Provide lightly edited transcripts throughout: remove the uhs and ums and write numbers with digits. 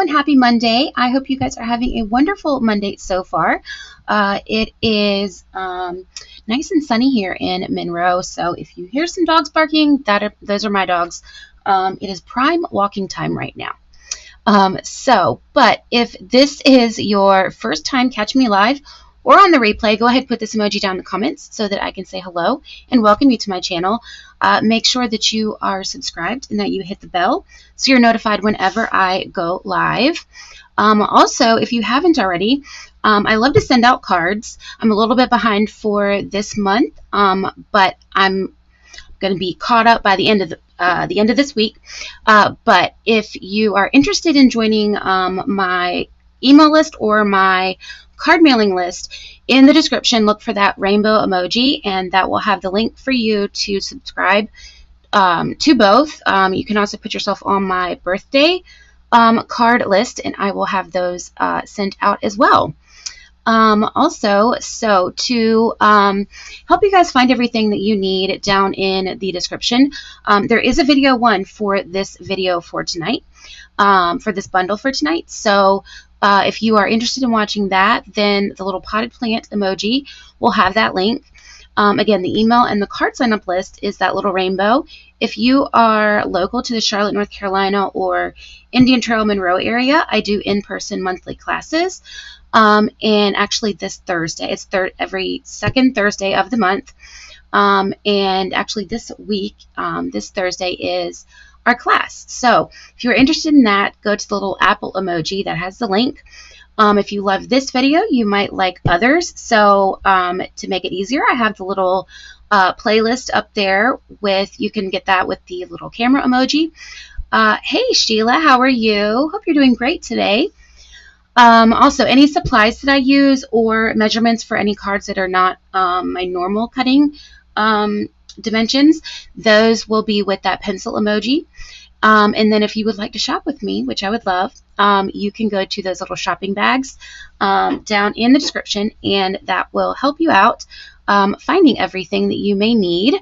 and happy Monday. I hope you guys are having a wonderful Monday so far. It is nice and sunny here in Monroe, so if you hear some dogs barking, those are my dogs. It is prime walking time right now. But if this is your first time catching me live or on the replay, go ahead and put this emoji down in the comments so that I can say hello and welcome you to my channel. Make sure that you are subscribed and that you hit the bell so you're notified whenever I go live. Also, if you haven't already, I love to send out cards. I'm a little bit behind for this month, but I'm going to be caught up by the end of this week. But if you are interested in joining my email list or my card mailing list, in the description look for that rainbow emoji, and that will have the link for you to subscribe to both. You can also put yourself on my birthday card list, and I will have those sent out as well. Also, to help you guys find everything that you need down in the description, there is a video one for this video for tonight, for this bundle for tonight. So if you are interested in watching that, then the little potted plant emoji will have that link. Again, the email and the card sign up list is that little rainbow. If you are local to the Charlotte, North Carolina or Indian Trail, Monroe area, I do in-person monthly classes. And actually this Thursday, it's every second Thursday of the month. And actually this week, this Thursday is our class. So if you're interested in that, go to the little apple emoji that has the link. If you love this video, you might like others. So to make it easier, I have the little playlist up there you can get that with the little camera emoji. Hey Sheila, how are you? Hope you're doing great today. Also, any supplies that I use or measurements for any cards that are not my normal cutting dimensions, those will be with that pencil emoji. And then if you would like to shop with me, which I would love, you can go to those little shopping bags down in the description, and that will help you out finding everything that you may need.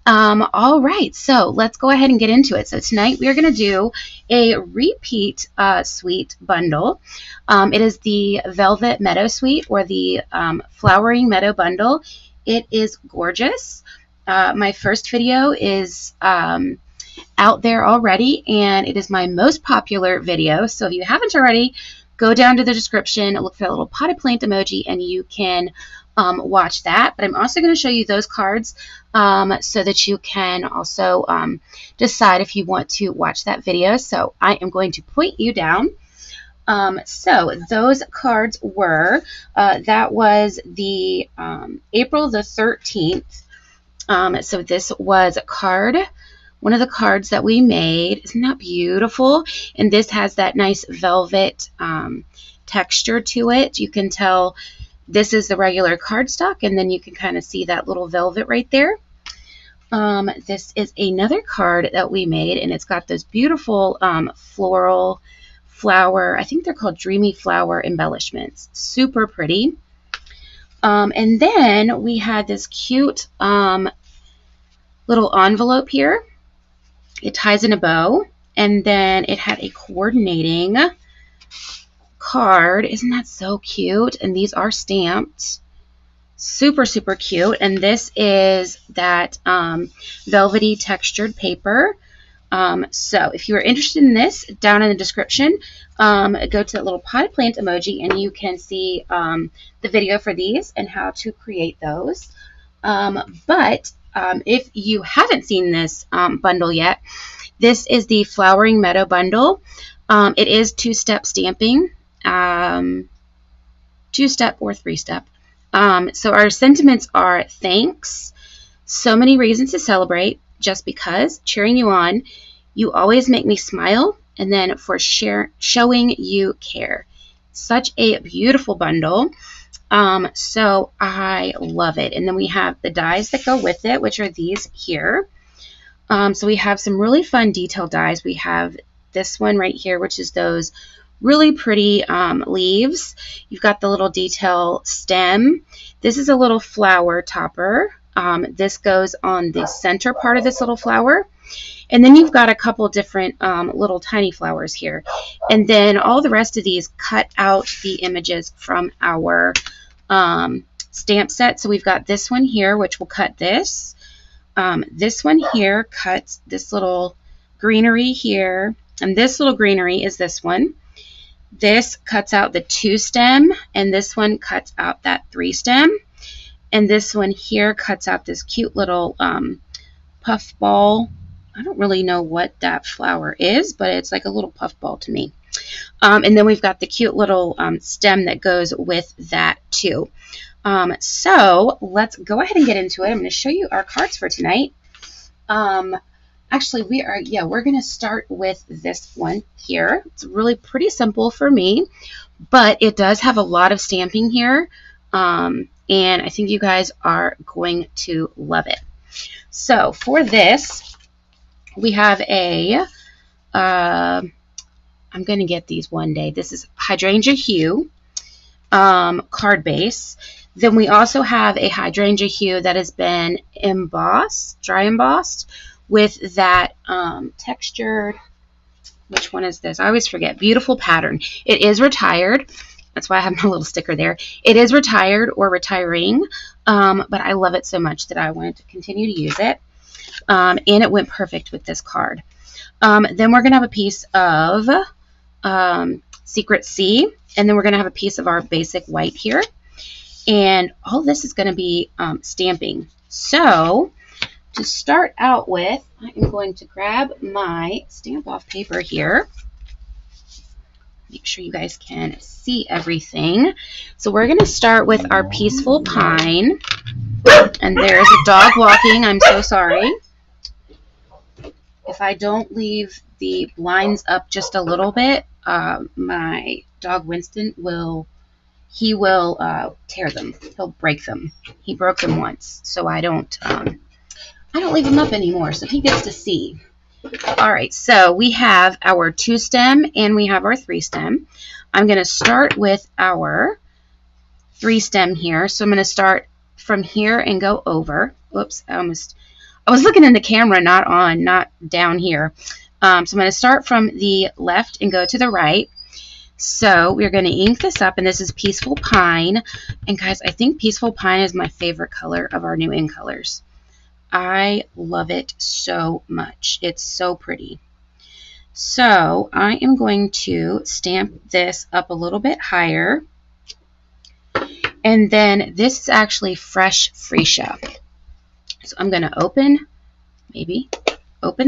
All right, so let's go ahead and get into it. So tonight we are going to do a repeat suite bundle. It is the Velvet Meadow Suite, or the Flowering Meadow Bundle. It is gorgeous. My first video is out there already, and it is my most popular video. So if you haven't already, go down to the description, look for that little potted plant emoji, and you can watch that. But I'm also going to show you those cards so that you can also decide if you want to watch that video. So I am going to point you down. So those cards were, that was the April the 13th. So this was a card, one of the cards that we made. Isn't that beautiful? And this has that nice velvet texture to it. You can tell this is the regular cardstock, and then you can kind of see that little velvet right there. This is another card that we made, and it's got those beautiful floral flower, I think they're called dreamy flower embellishments. Super pretty. And then we had this cute little envelope here. It ties in a bow, and then it had a coordinating card. Isn't that so cute? And these are stamped. Super, super cute. And this is that velvety textured paper. So if you are interested in this, down in the description, go to that little potted plant emoji, and you can see the video for these and how to create those. But if you haven't seen this bundle yet, this is the Flowering Meadow Bundle. It is two-step stamping, two-step or three-step. So our sentiments are thanks, so many reasons to celebrate, just because, cheering you on, you always make me smile, and then for showing you care. Such a beautiful bundle. So I love it. And then we have the dies that go with it, which are these here. So we have some really fun detail dies. We have this one right here, which is those really pretty leaves. You've got the little detail stem. This is a little flower topper. This goes on the center part of this little flower. And then you've got a couple different little tiny flowers here. And then all the rest of these cut out the images from our stamp set. So we've got this one here, which will cut this. This one here cuts this little greenery here. And this little greenery is this one. This cuts out the 2 stem. And this one cuts out that 3 stem. And this one here cuts out this cute little puff ball. I don't really know what that flower is, but it's like a little puff ball to me. And then we've got the cute little stem that goes with that too. So let's go ahead and get into it. I'm going to show you our cards for tonight. Actually, we're going to start with this one here. It's really pretty simple for me, but it does have a lot of stamping here. And I think you guys are going to love it. So for this, we have a, I'm going to get these one day. This is Hydrangea Hue card base. Then we also have a Hydrangea Hue that has been embossed, dry embossed, with that textured, which one is this? I always forget. Beautiful pattern. It is retired. That's why I have my little sticker there. It is retired or retiring, but I love it so much that I wanted to continue to use it. And it went perfect with this card. Then we're going to have a piece of Secret Sea, and then we're going to have a piece of our basic white here. And all this is going to be stamping. So to start out with, I am going to grab my stamp off paper here. Make sure you guys can see everything. So we're going to start with our Peaceful Pine. And there's a dog walking. I'm so sorry. If I don't leave the blinds up just a little bit, my dog Winston will tear them. He'll break them. He broke them once, so I don't leave them up anymore, so he gets to see. All right, so we have our 2 stem and we have our 3 stem. I'm going to start with our 3 stem here. So I'm going to start from here and go over. Whoops, I was looking in the camera, not down here. So I'm going to start from the left and go to the right. So we're going to ink this up, and this is Peaceful Pine. And guys, I think Peaceful Pine is my favorite color of our new in colors. I love it so much. It's so pretty. So I am going to stamp this up a little bit higher. And then this is actually Fresh Freesia. So I'm going to open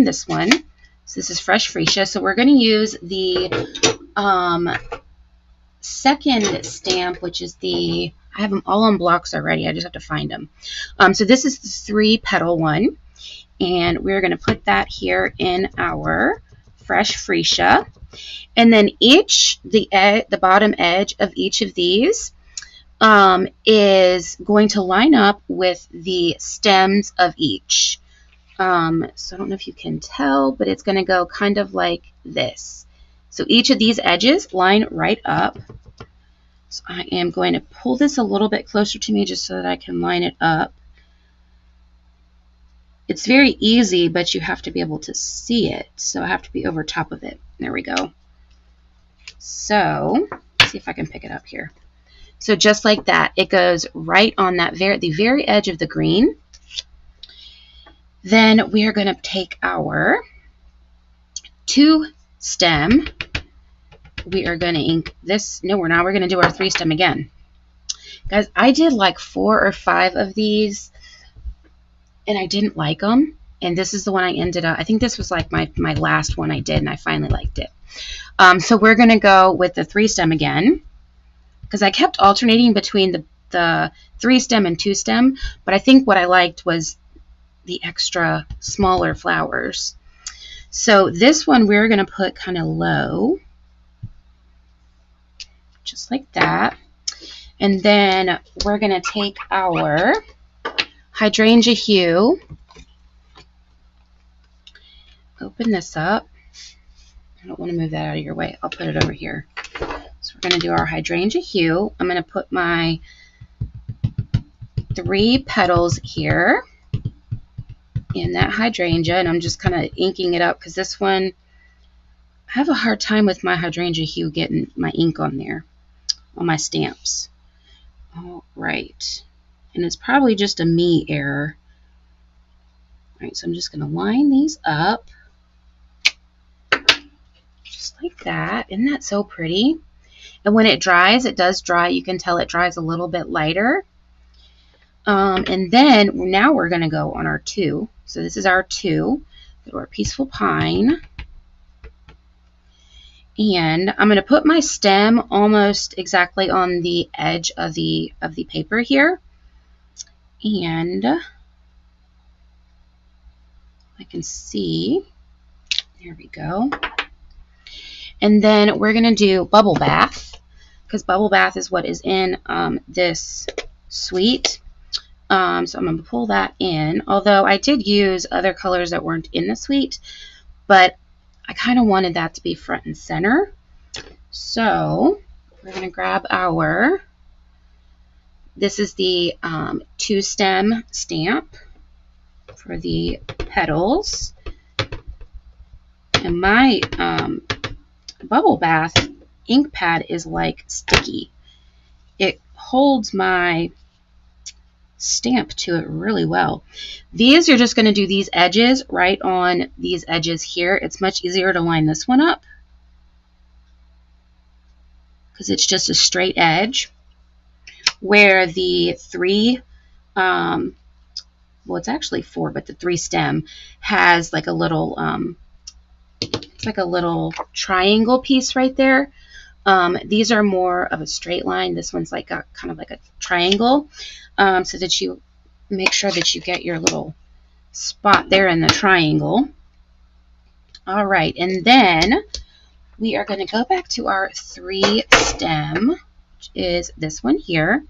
this one. So this is Fresh Freesia. So we're going to use the second stamp, which is I have them all on blocks already. I just have to find them. So this is the 3-petal one. And we're going to put that here in our Fresh Freesia. And then the bottom edge of each of these is going to line up with the stems of each. So I don't know if you can tell, but it's going to go kind of like this. So each of these edges line right up. So I am going to pull this a little bit closer to me just so that I can line it up. It's very easy, but you have to be able to see it. So I have to be over top of it. There we go. So let's see if I can pick it up here. So just like that, it goes right on that the very edge of the green. Then we are going to take our 2 stem. We are going to ink this. No, we're not. We're going to do our 3 stem again. Guys, I did like 4 or 5 of these, and I didn't like them. And this is the one I ended up, I think this was like my last one I did, and I finally liked it. So we're going to go with the 3 stem again, because I kept alternating between the 3 stem and 2 stem, but I think what I liked was the extra smaller flowers. So this one we're going to put kind of low, just like that. And then we're going to take our Hydrangea Hue, open this up. I don't want to move that out of your way. I'll put it over here. So we're going to do our Hydrangea Hue. I'm going to put my 3 petals here in that hydrangea, and I'm just kind of inking it up because this one, I have a hard time with my hydrangea hue getting my ink on there, on my stamps. All right, and it's probably just a me error. All right, so I'm just going to line these up just like that. Isn't that so pretty? And when it dries, it does dry. You can tell it dries a little bit lighter. And then now we're going to go on our 2. So this is our 2. Go to our Peaceful Pine. And I'm going to put my stem almost exactly on the edge of the paper here. And I can see, there we go. And then we're going to do Bubble Bath, because Bubble Bath is what is in this suite. So I'm going to pull that in, although I did use other colors that weren't in the suite, but I kind of wanted that to be front and center. So we're going to grab our, this is the 2 stem stamp for the petals. And my Bubble Bath ink pad is like sticky. It holds my stamp to it really well. These, you're just going to do these edges right on these edges here. It's much easier to line this one up because it's just a straight edge, where the 3 well, it's actually 4, but the 3 stem has like a little it's like a little triangle piece right there. These are more of a straight line. This one's like a kind of like a triangle, so that you make sure that you get your little spot there in the triangle. All right, and then we are going to go back to our 3 stem, which is this one here.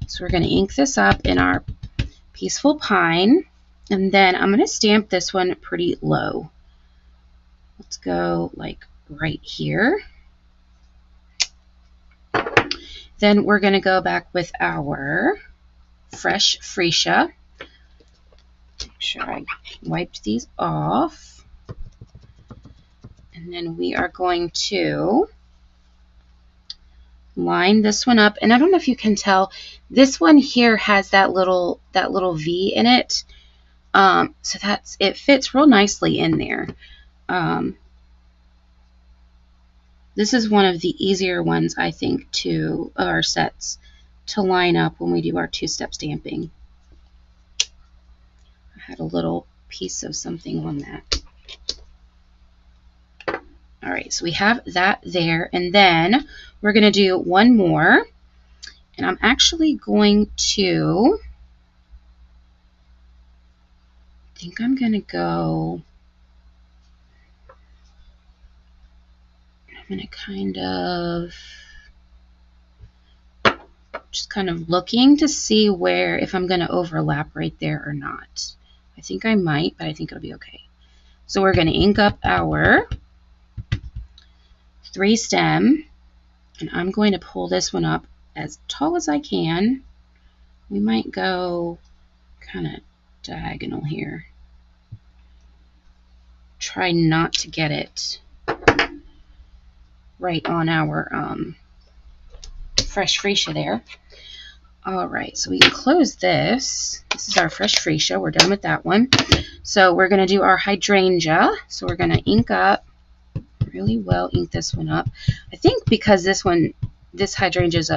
So we're going to ink this up in our Peaceful Pine, and then I'm going to stamp this one pretty low. Let's go like right here. Then we're going to go back with our Fresh Freesia. Make sure I wiped these off. And then we are going to line this one up. And I don't know if you can tell, this one here has that little V in it. So it fits real nicely in there. This is one of the easier ones, I think, of our sets to line up when we do our 2-step stamping. I had a little piece of something on that. All right, so we have that there, and then we're going to do one more, and I'm actually going to, I think I'm going to go, I'm going to kind of, just kind of looking to see where, if I'm going to overlap right there or not. I think I might, but I think it'll be okay. So we're going to ink up our 3 stem, and I'm going to pull this one up as tall as I can. We might go kind of diagonal here. Try not to get it right on our Fresh Freesia there. All right, so we can close this. This is our Fresh Freesia. We're done with that one. So we're going to do our hydrangea. So we're going to ink up really well, ink this one up. I think because this hydrangea is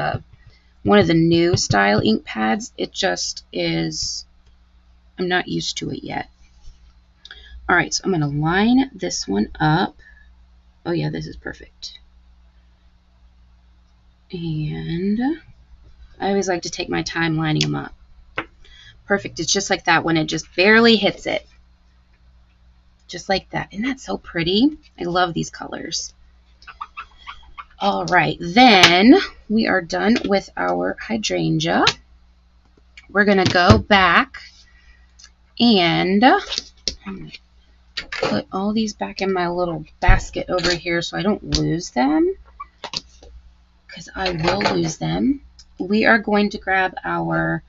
one of the new style ink pads, it just is, I'm not used to it yet. All right, so I'm going to line this one up. Oh yeah, this is perfect. And I always like to take my time lining them up. Perfect. It's just like that when it just barely hits it. Just like that. Isn't that so pretty? I love these colors. All right, then we are done with our hydrangea. We're going to go back and I'm going to put all these back in my little basket over here so I don't lose them, because I will lose them. We are going to grab our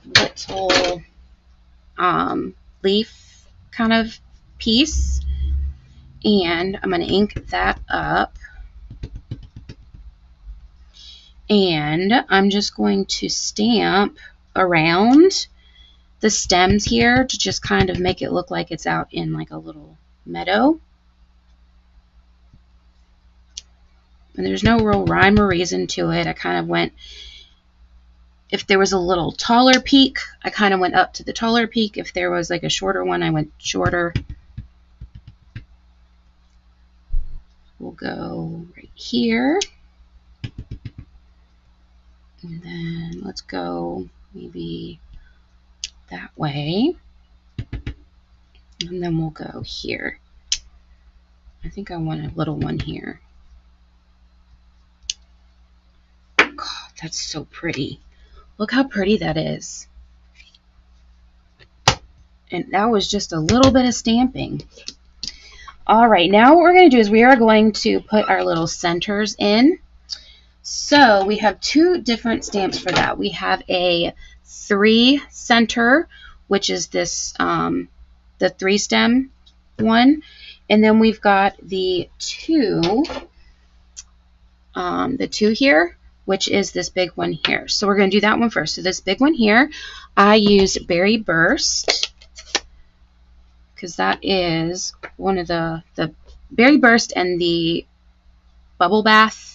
little leaf kind of piece, and I'm going to ink that up, and I'm just going to stamp around the stems here to just kind of make it look like it's out in like a little meadow. And there's no real rhyme or reason to it. I kind of went, if there was a little taller peak, I kind of went up to the taller peak. If there was like a shorter one, I went shorter. We'll go right here. And then let's go maybe that way. And then we'll go here. I think I want a little one here. God, that's so pretty. Look how pretty that is. And that was just a little bit of stamping. All right, now what we're going to do is we are going to put our little centers in. So we have two different stamps for that. We have a 3 center, which is this, the 3 stem one. And then we've got the 2 here, which is this big one here. So we're going to do that one first. So this big one here, I used Berry Burst, because that is one of the Berry Burst and the Bubble Bath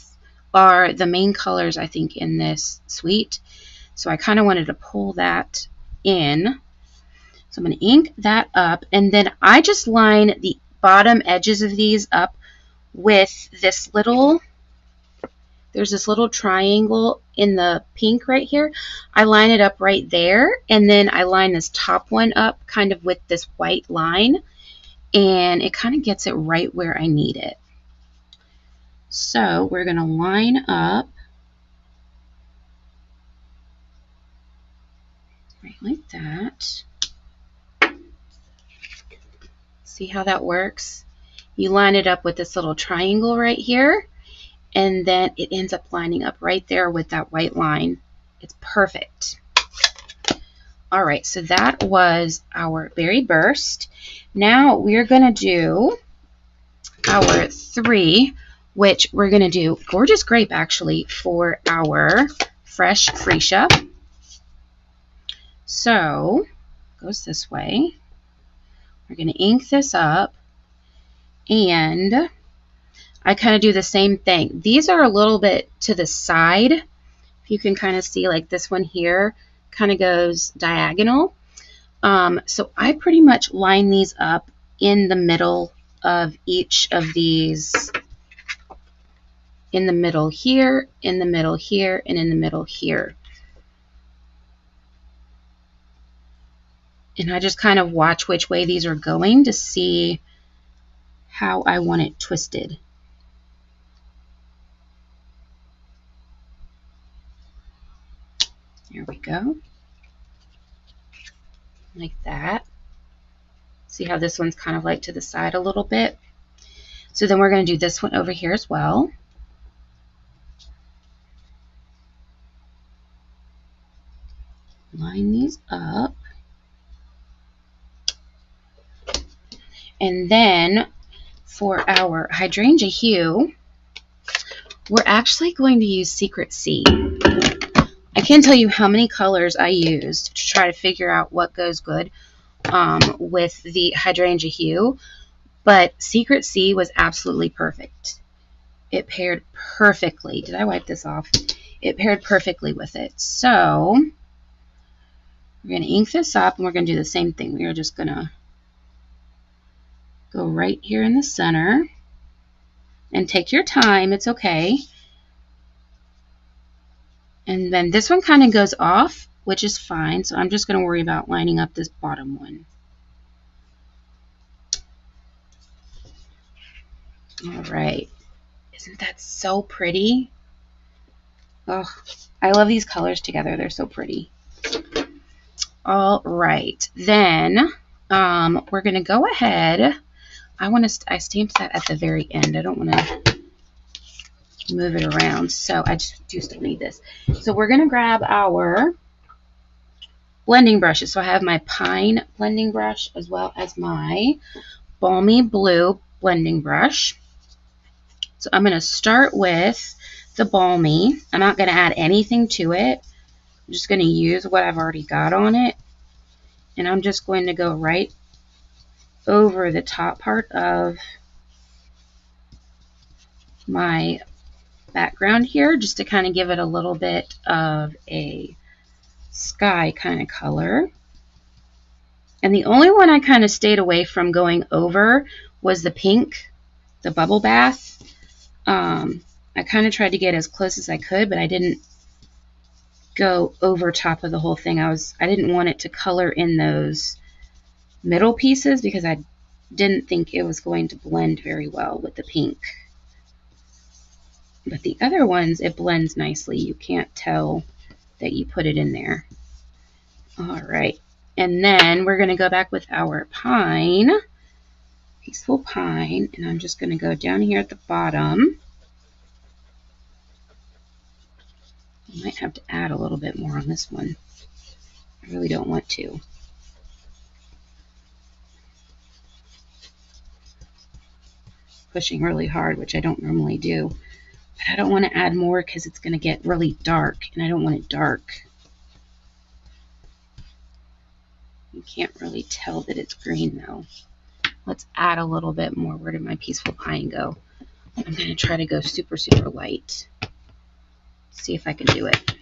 are the main colors, I think, in this suite. So I kind of wanted to pull that in. So I'm going to ink that up, and then I just line the bottom edges of these up with this little, there's this little triangle in the pink right here. I line it up right there, and then I line this top one up kind of with this white line, and it kind of gets it right where I need it. So we're going to line up right like that. See how that works? You line it up with this little triangle right here, and then it ends up lining up right there with that white line. It's perfect. All right, so that was our Berry Burst. Now we're going to do our 3, which we're going to do Gorgeous Grape, actually, for our fresh freesia. So it goes this way. We're going to ink this up, and I kind of do the same thing. These are a little bit to the side. If you can kind of see, like this one here kind of goes diagonal. So I pretty much line these up in the middle of each of these, in the middle here, in the middle here, and in the middle here. And I just kind of watch which way these are going to see how I want it twisted. There we go. Like that. See how this one's kind of like to the side a little bit? So then we're going to do this one over here as well. Line these up. And then for our hydrangea hue, we're actually going to use Secret C. I can't tell you how many colors I used to try to figure out what goes good with the hydrangea hue, but Secret C was absolutely perfect. It paired perfectly. Did I wipe this off? It paired perfectly with it. So we're going to ink this up, and we're going to do the same thing. We are just going to go right here in the center, and take your time, it's okay. And then this one kind of goes off, which is fine, so I'm just going to worry about lining up this bottom one. All right, isn't that so pretty? Oh, I love these colors together, they're so pretty. All right, then we're going to go ahead. I stamped that at the very end. I don't want to move it around, so I do still need this. So we're going to grab our blending brushes. So I have my Pine blending brush as well as my Balmy Blue blending brush. So I'm going to start with the Balmy. I'm not going to add anything to it. I'm just going to use what I've already got on it. And I'm just going to go right over the top part of my background here, just to kind of give it a little bit of a sky kind of color. And the only one I kind of stayed away from going over was the pink, the bubble bath. I kind of tried to get as close as I could, but I didn't go over top of the whole thing. I didn't want it to color in those middle pieces because I didn't think it was going to blend very well with the pink. But the other ones, it blends nicely. You can't tell that you put it in there. All right. And then we're going to go back with our Pine, Peaceful Pine, and I'm just going to go down here at the bottom. I might have to add a little bit more on this one. I really don't want to. Pushing really hard, which I don't normally do. But I don't want to add more because it's going to get really dark, and I don't want it dark. You can't really tell that it's green though. Let's add a little bit more. Where did my Peaceful Pine go? I'm going to try to go super, super light. See if I can do it.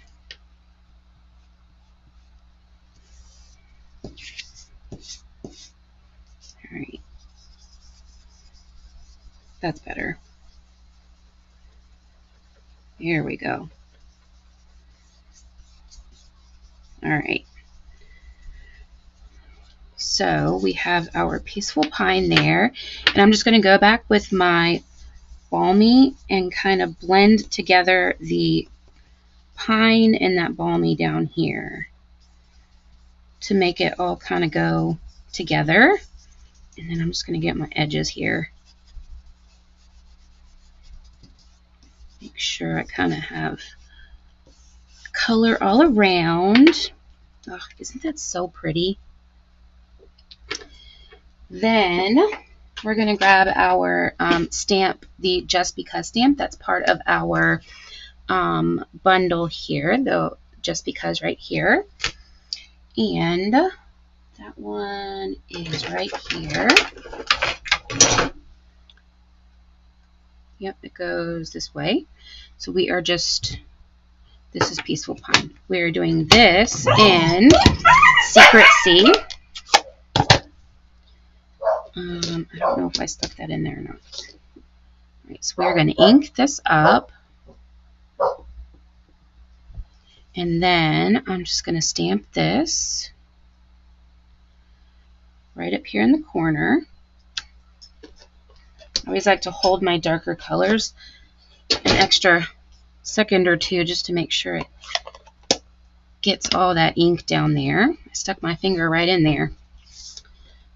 All right. That's better. Here we go. All right. So we have our Peaceful Pine there, and I'm just going to go back with my Balmy and kind of blend together the pine and that Balmy down here to make it all kind of go together. And then I'm just going to get my edges here. Make sure I kind of have color all around. Oh, isn't that so pretty? Then we're going to grab our stamp, the Just Because stamp. That's part of our bundle here, the Just Because right here. And that one is right here. Yep, it goes this way. So we are just, this is Peaceful Pine. We are doing this in Secret C. I don't know if I stuck that in there or not. All right, so we're going to ink this up. And then I'm just going to stamp this right up here in the corner. I always like to hold my darker colors an extra second or two just to make sure it gets all that ink down there. I stuck my finger right in there.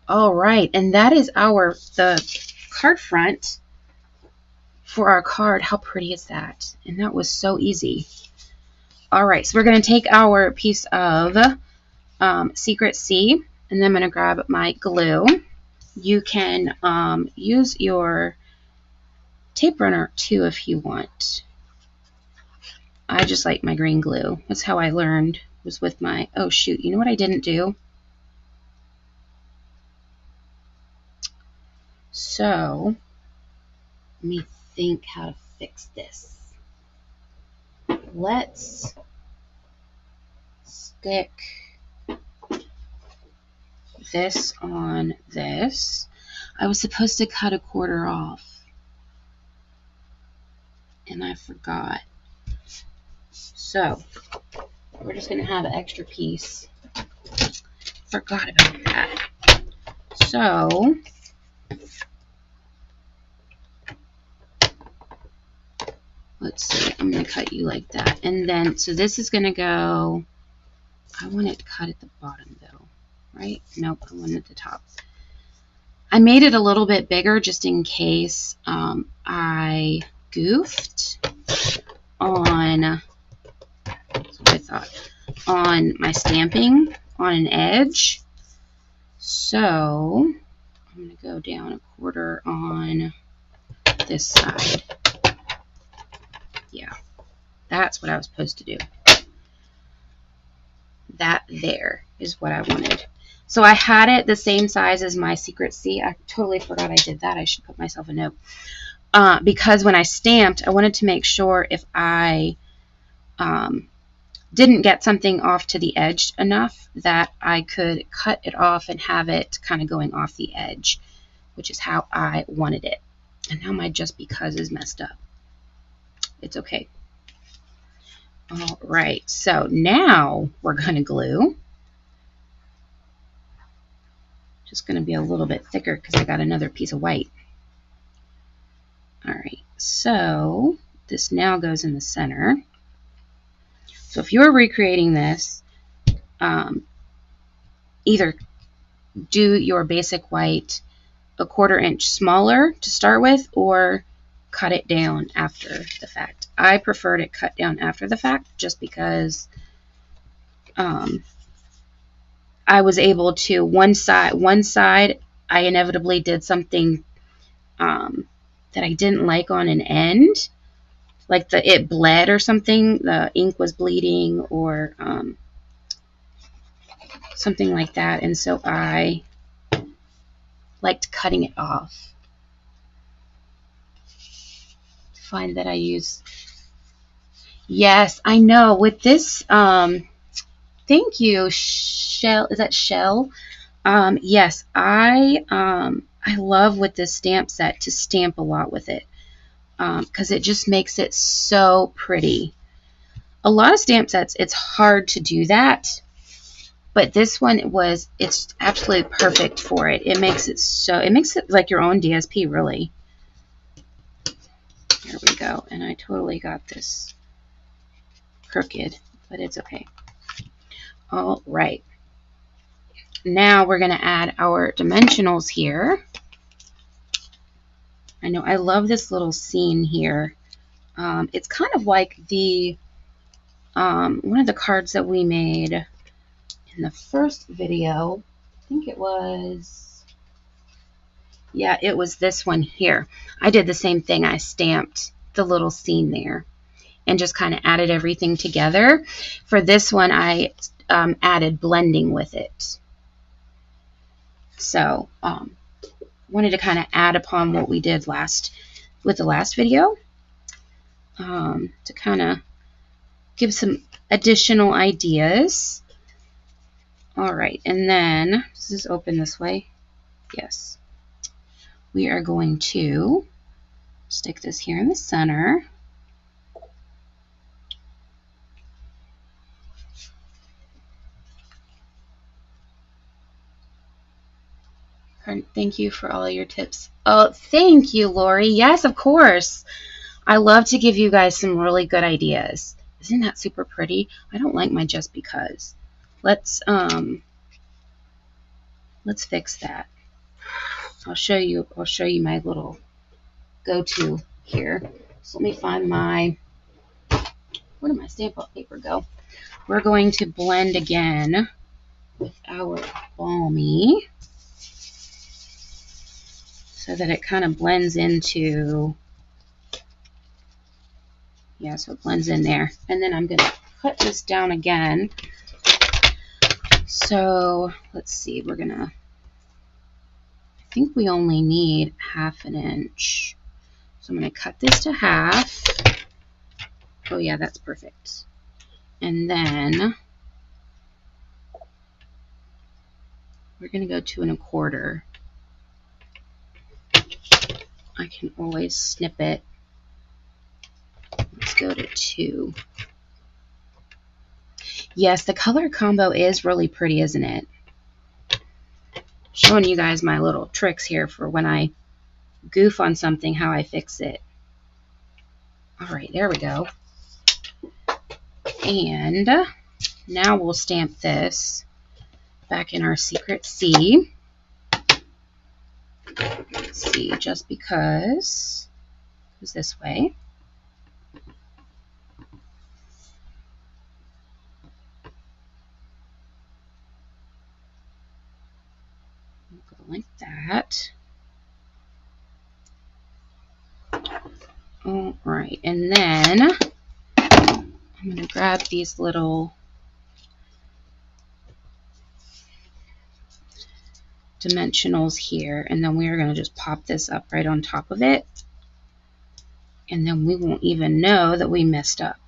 All right, and that is the card front for our card. How pretty is that? And that was so easy. All right, so we're going to take our piece of Secret C, and then I'm going to grab my glue. You can use your tape runner too if you want. I just like my green glue. That's how I learned, was with my, oh shoot, you know what I didn't do? So, let me think how to fix this. Let's stick this on this. I was supposed to cut a quarter off, and I forgot. So, we're just going to have an extra piece. Forgot about that. So, let's see, I'm going to cut you like that. And then, so this is going to go, I want it cut at the bottom though, right? Nope, I want it at the top. I made it a little bit bigger just in case I goofed on, that's what I thought, on my stamping on an edge. So I'm going to go down 1/4 on this side. Yeah, that's what I was supposed to do. That there is what I wanted. So I had it the same size as my Secret C. I totally forgot I did that. I should put myself a note. Because when I stamped, I wanted to make sure if I didn't get something off to the edge enough that I could cut it off and have it kind of going off the edge, which is how I wanted it. And now my just because is messed up. It's okay. All right, so now we're going to glue. Just going to be a little bit thicker because I got another piece of white. All right, so this now goes in the center. So if you're recreating this, either do your basic white 1/4 inch smaller to start with, or cut it down after the fact. I preferred it cut down after the fact just because I was able to, one side I inevitably did something that I didn't like on an end, like it bled or something, the ink was bleeding or something like that, and so I liked cutting it off. Find that I use, yes, I know, with this, thank you, Shell, is that Shell? Yes, I love with this stamp set to stamp a lot with it, because it just makes it so pretty. A lot of stamp sets, it's hard to do that, but this one it's absolutely perfect for it. It makes it like your own DSP, really. There we go, and I totally got this crooked, but it's okay. All right. Now we're going to add our dimensionals here. I know I love this little scene here. It's kind of like the one of the cards that we made in the first video. I think it was, yeah, it was this one here. I did the same thing. I stamped the little scene there and just kind of added everything together. For this one, I added blending with it. So wanted to kind of add upon what we did with the last video, to kind of give some additional ideas. All right, and then does this open this way? Yes. We are going to stick this here in the center. Thank you for all of your tips. Oh, thank you, Lori. Yes, of course. I love to give you guys some really good ideas. Isn't that super pretty? I don't like my just because. Let's fix that. I'll show you my little go-to here. So let me find where did my Stampin' Up paper go? We're going to blend again with our balmy so that it kind of blends into, yeah, so it blends in there. And then I'm going to cut this down again. So let's see, we're going to, I think we only need 1/2 inch. So I'm going to cut this to 1/2. Oh yeah, that's perfect. And then we're going to go to 1/4. I can always snip it. Let's go to 2. Yes, the color combo is really pretty, isn't it? Showing you guys my little tricks here for when I goof on something, how I fix it. All right, there we go. And now we'll stamp this back in our Secret C. Let's see, just because it was this way. Go like that. All right, and then I'm going to grab these little dimensionals here, and then we are going to just pop this up right on top of it, and then we won't even know that we messed up.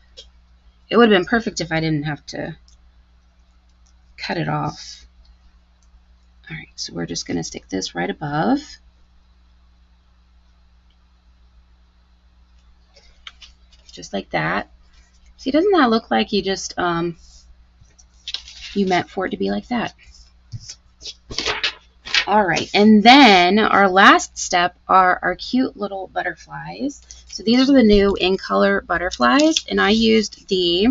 It would have been perfect if I didn't have to cut it off. All right, so we're just going to stick this right above. Just like that. See, doesn't that look like you just, you meant for it to be like that? All right, and then our last step are our cute little butterflies. So these are the new in color butterflies, and I used the,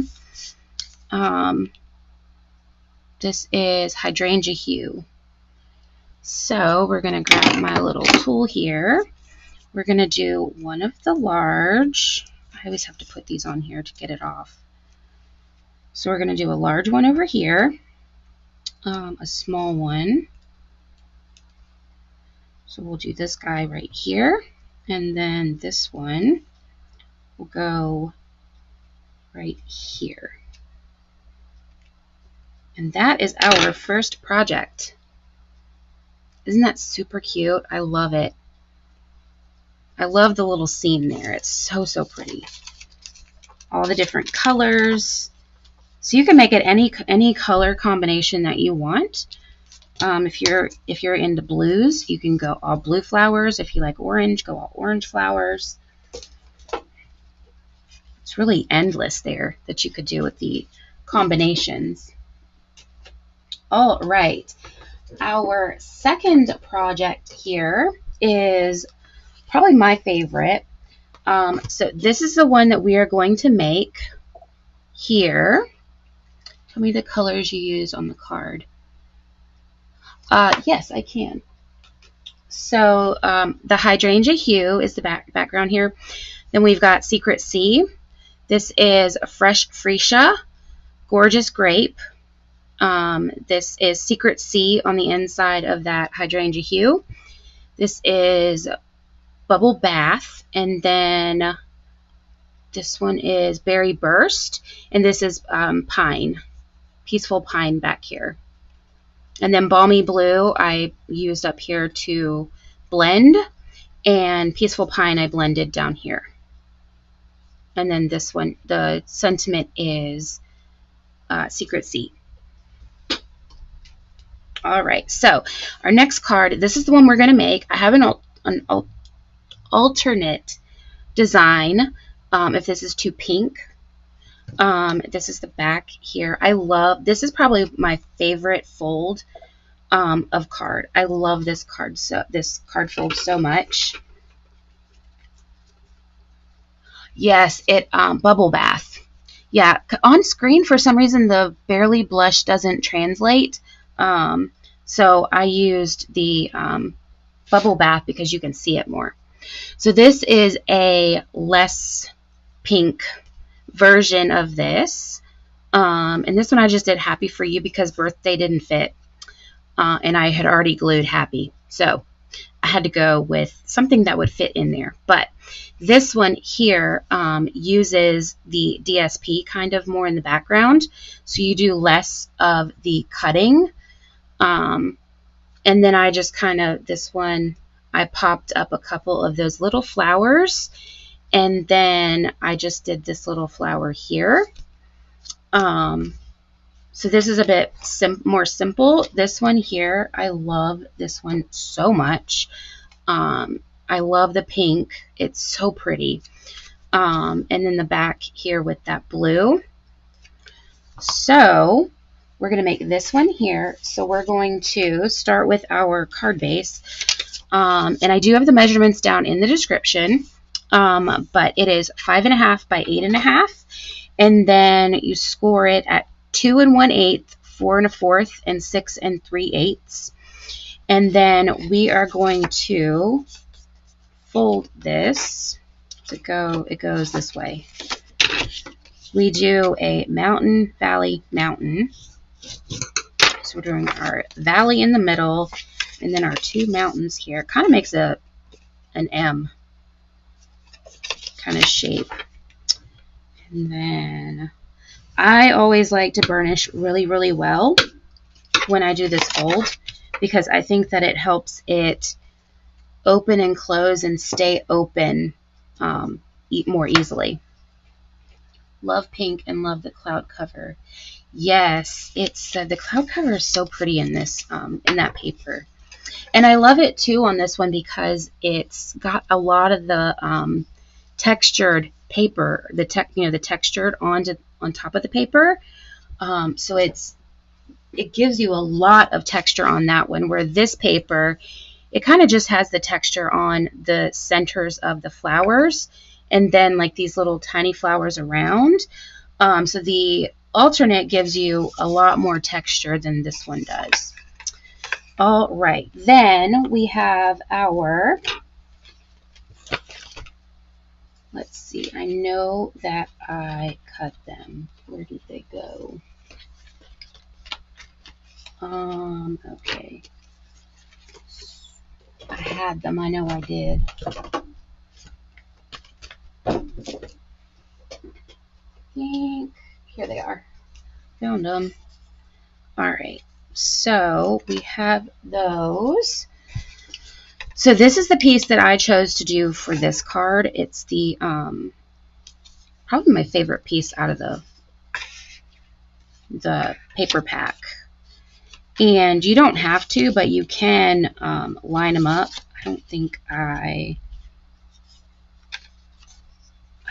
this is hydrangea hue. So we're going to grab my little tool here. We're going to do one of the large. I always have to put these on here to get it off. So we're going to do a large one over here, a small one. So we'll do this guy right here, and then this one will go right here. And that is our first project. Isn't that super cute? I love it. I love the little seam there. It's so, so pretty. All the different colors. So you can make it any color combination that you want. If you're into blues, you can go all blue flowers. If you like orange, go all orange flowers. It's really endless there that you could do with the combinations. All right. Our second project here is probably my favorite. So this is the one that we are going to make here. Tell me the colors you use on the card. Yes, I can. So the hydrangea hue is the background here. Then we've got Secret Sea. This is Fresh Freesia, Gorgeous Grape. This is Secret Sea on the inside of that hydrangea hue. This is Bubble Bath, and then this one is Berry Burst, and this is Pine, Peaceful Pine back here. And then Balmy Blue I used up here to blend, and Peaceful Pine I blended down here. And then this one, the sentiment is Secret Sea. All right, so our next card, this is the one we're going to make. I have an alternate design if this is too pink. This is the back here. I love, this is probably my favorite fold of card. I love this card, so this card fold so much. Yes, it Bubble Bath. Yeah, on screen for some reason the Barely Blush doesn't translate. So I used the Bubble Bath because you can see it more. So this is a less pink version of this. And this one I just did Happy for You because Birthday didn't fit. And I had already glued Happy. So I had to go with something that would fit in there. But this one here uses the DSP kind of more in the background. So you do less of the cutting. And then I just kind of, this one, I popped up a couple of those little flowers. And then I just did this little flower here. So this is a bit more simple. This one here, I love this one so much. I love the pink. It's so pretty. And then the back here with that blue. So we're going to make this one here. So we're going to start with our card base. And I do have the measurements down in the description. But it is 5.5 by 8.5. And then you score it at 2 1/8, 4 1/4, and 6 3/8. And then we are going to fold this to go, it goes this way. We do a mountain, valley, mountain. So we're doing our valley in the middle, and then our two mountains here. Kind of makes an M kind of shape. And then I always like to burnish really, really well when I do this fold, because I think that it helps it open and close and stay open more easily. Love pink and love the cloud cover. Yes, it's the cloud cover is so pretty in this in that paper, and I love it too on this one because it's got a lot of the textured paper, the textured on top of the paper. So it gives you a lot of texture on that one, where this paper, it kind of just has the texture on the centers of the flowers, and then like these little tiny flowers around. So the alternate gives you a lot more texture than this one does. All right, then we have our, let's see, I know that I cut them. Where did they go? Okay. I had them, I know I did. Here they are. Found them. Alright, so we have those. So this is the piece that I chose to do for this card. It's the probably my favorite piece out of the paper pack. And you don't have to, but you can line them up. I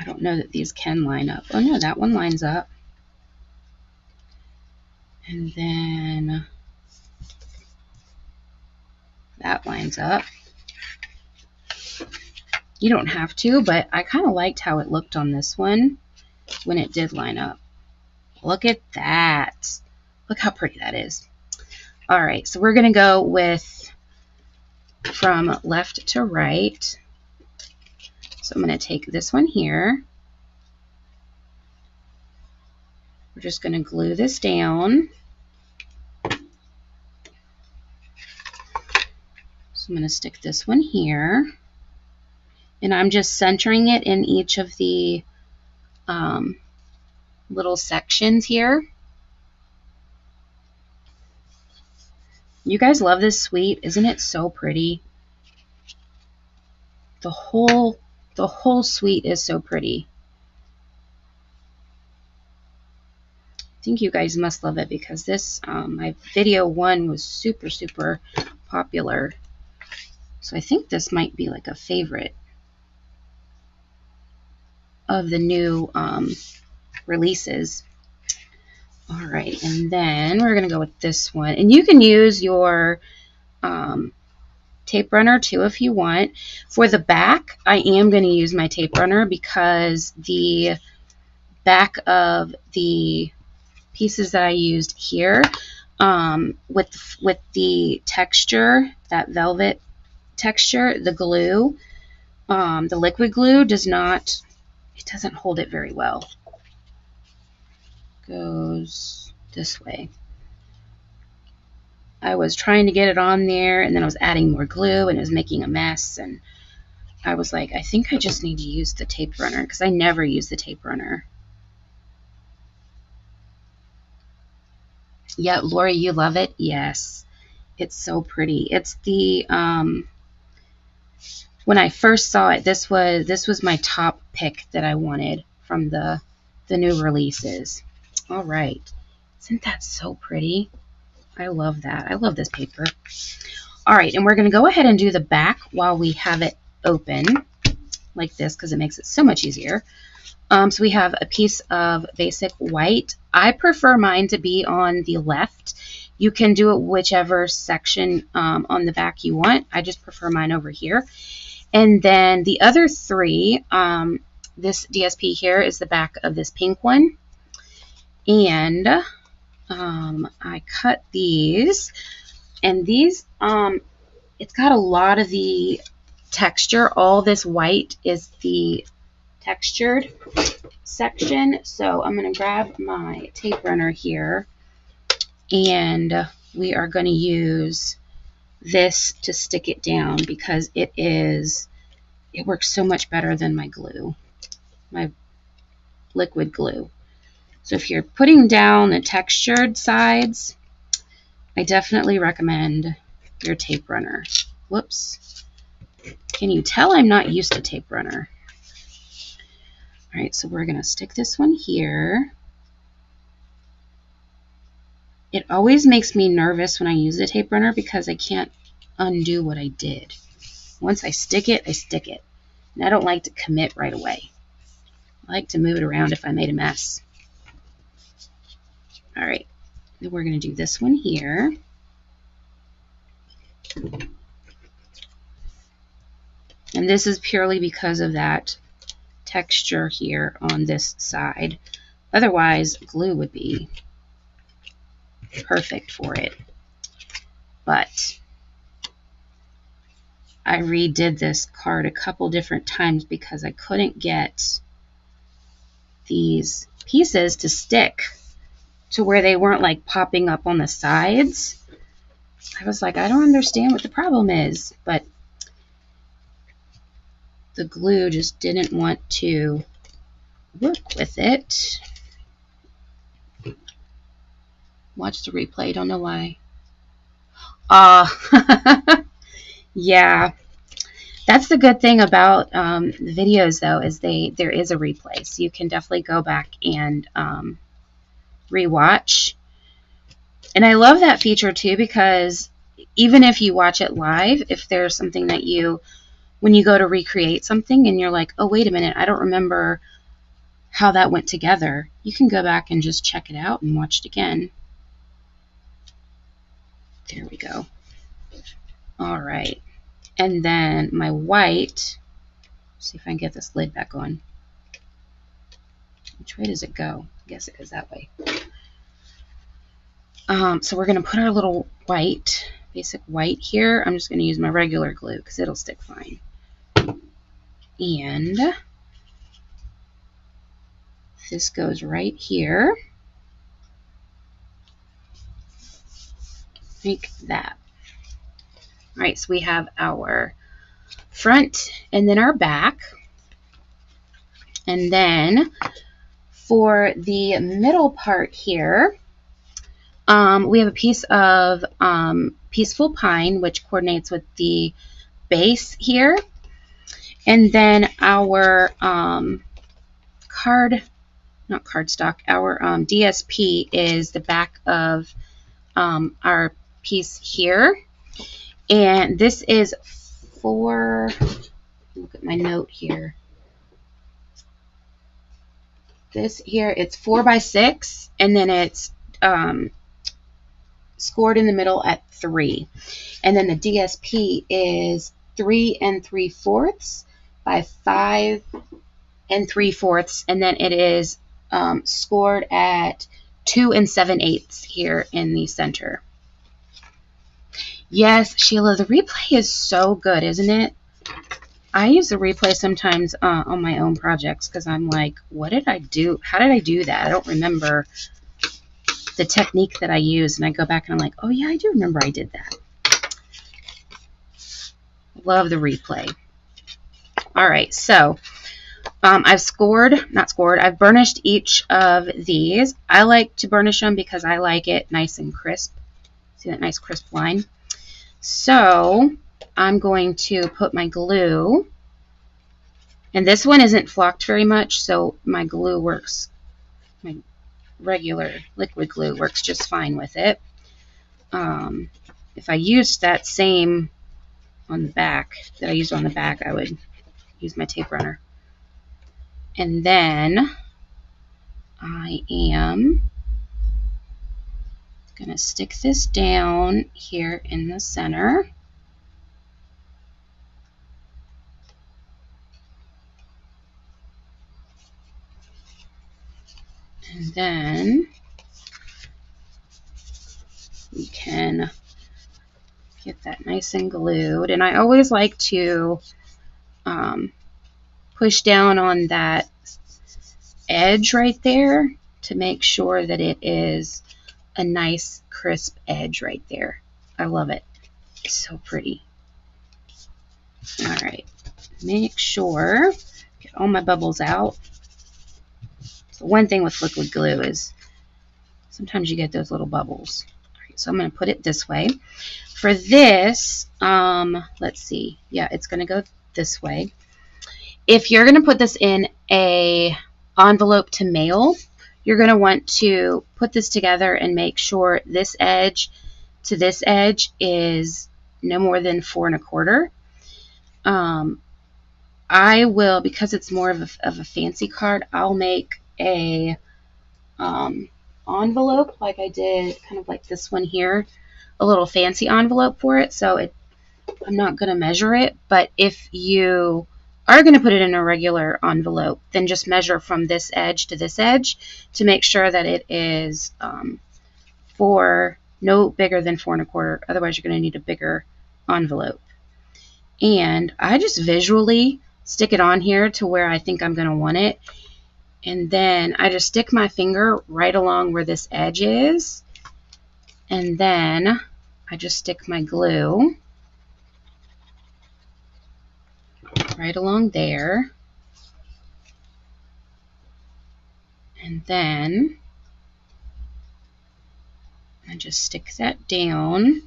don't know that these can line up. Oh no, that one lines up. And then that lines up. You don't have to, but I kind of liked how it looked on this one when it did line up. Look at that. Look how pretty that is. All right, so we're going to go with from left to right. So I'm going to take this one here. We're just going to glue this down. So I'm going to stick this one here. And I'm just centering it in each of the little sections here. You guys love this suite. Isn't it so pretty? The whole suite is so pretty. I think you guys must love it because this, my video one was super, super popular. So I think this might be like a favorite of the new releases. All right, and then we're going to go with this one. And you can use your tape runner too if you want. For the back, I am going to use my tape runner because the back of the pieces that I used here with the texture, that velvet texture, the glue, the liquid glue doesn't hold it very well. Goes this way. I was trying to get it on there, and then I was adding more glue, and it was making a mess, and I was like, I think I just need to use the tape runner because I never use the tape runner. Yeah, Lori, you love it? Yes. It's so pretty. It's the when I first saw it, this was my top pick that I wanted from the new releases. All right. Isn't that so pretty? I love that. I love this paper. All right, and we're going to go ahead and do the back while we have it open like this because it makes it so much easier. So we have a piece of basic white. I prefer mine to be on the left. You can do it whichever section on the back you want. I just prefer mine over here. And then the other three, this DSP here is the back of this pink one. And I cut these, and these, it's got a lot of the texture. All this white is the textured section. So I'm going to grab my tape runner here, and we are going to use this to stick it down because it works so much better than my glue, my liquid glue. So if you're putting down the textured sides, I definitely recommend your tape runner. Whoops. Can you tell I'm not used to tape runner? All right, so we're going to stick this one here. It always makes me nervous when I use the tape runner because I can't undo what I did. Once I stick it, I stick it. And I don't like to commit right away. I like to move it around if I made a mess. All right, then we're going to do this one here. And this is purely because of that texture here on this side. Otherwise, glue would be perfect for it. But I redid this card a couple different times because I couldn't get these pieces to stick to where they weren't like popping up on the sides. I was like, I don't understand what the problem is, but the glue just didn't want to work with it. Watch the replay, don't know why. Yeah, that's the good thing about the videos though, is there is a replay, so you can definitely go back and rewatch. And I love that feature too, because even if you watch it live, if there's something that when you go to recreate something and you're like, oh wait a minute, I don't remember how that went together, you can go back and just check it out and watch it again. There we go. All right. And then my white, see if I can get this lid back on. Which way does it go? I guess it goes that way. So we're going to put our little white, basic white here. I'm just going to use my regular glue because it'll stick fine. And this goes right here. Like that. All right, so we have our front and then our back. And then for the middle part here, we have a piece of Peaceful Pine, which coordinates with the base here. And then our our DSP is the back of our piece here. And this is look at my note here. This here, it's 4 by 6, and then it's scored in the middle at 3. And then the DSP is 3 3/4 by 5 3/4, and then it is scored at 2 7/8 here in the center. Yes, Sheila, the replay is so good, isn't it? I use the replay sometimes on my own projects because I'm like, what did I do? How did I do that? I don't remember the technique that I used. And I go back and I'm like, oh yeah, I do remember I did that. Love the replay. All right, so I've burnished each of these. I like to burnish them because I like it nice and crisp. See that nice crisp line? So I'm going to put my glue, and this one isn't flocked very much, so my glue works, my regular liquid glue works just fine with it. If I used that same on the back that I used on the back, I would use my tape runner. And then I am going to stick this down here in the center. And then we can get that nice and glued. And I always like to push down on that edge right there to make sure that it is a nice crisp edge right there. I love it. It's so pretty. All right, make sure, get all my bubbles out. So one thing with liquid glue is sometimes you get those little bubbles. All right, so I'm going to put it this way. For this, let's see. Yeah, it's going to go this way. If you're going to put this in a envelope to mail, you're going to want to put this together and make sure this edge to this edge is no more than 4 1/4. I will, because it's more of a fancy card, I'll make a envelope like I did, kind of like this one here, a little fancy envelope for it. So I'm not going to measure it, but if you are going to put it in a regular envelope, then just measure from this edge to this edge to make sure that it is no bigger than 4 1/4. Otherwise, you're going to need a bigger envelope. And I just visually stick it on here to where I think I'm going to want it. And then I just stick my finger right along where this edge is. And then I just stick my glue right along there. And then I just stick that down.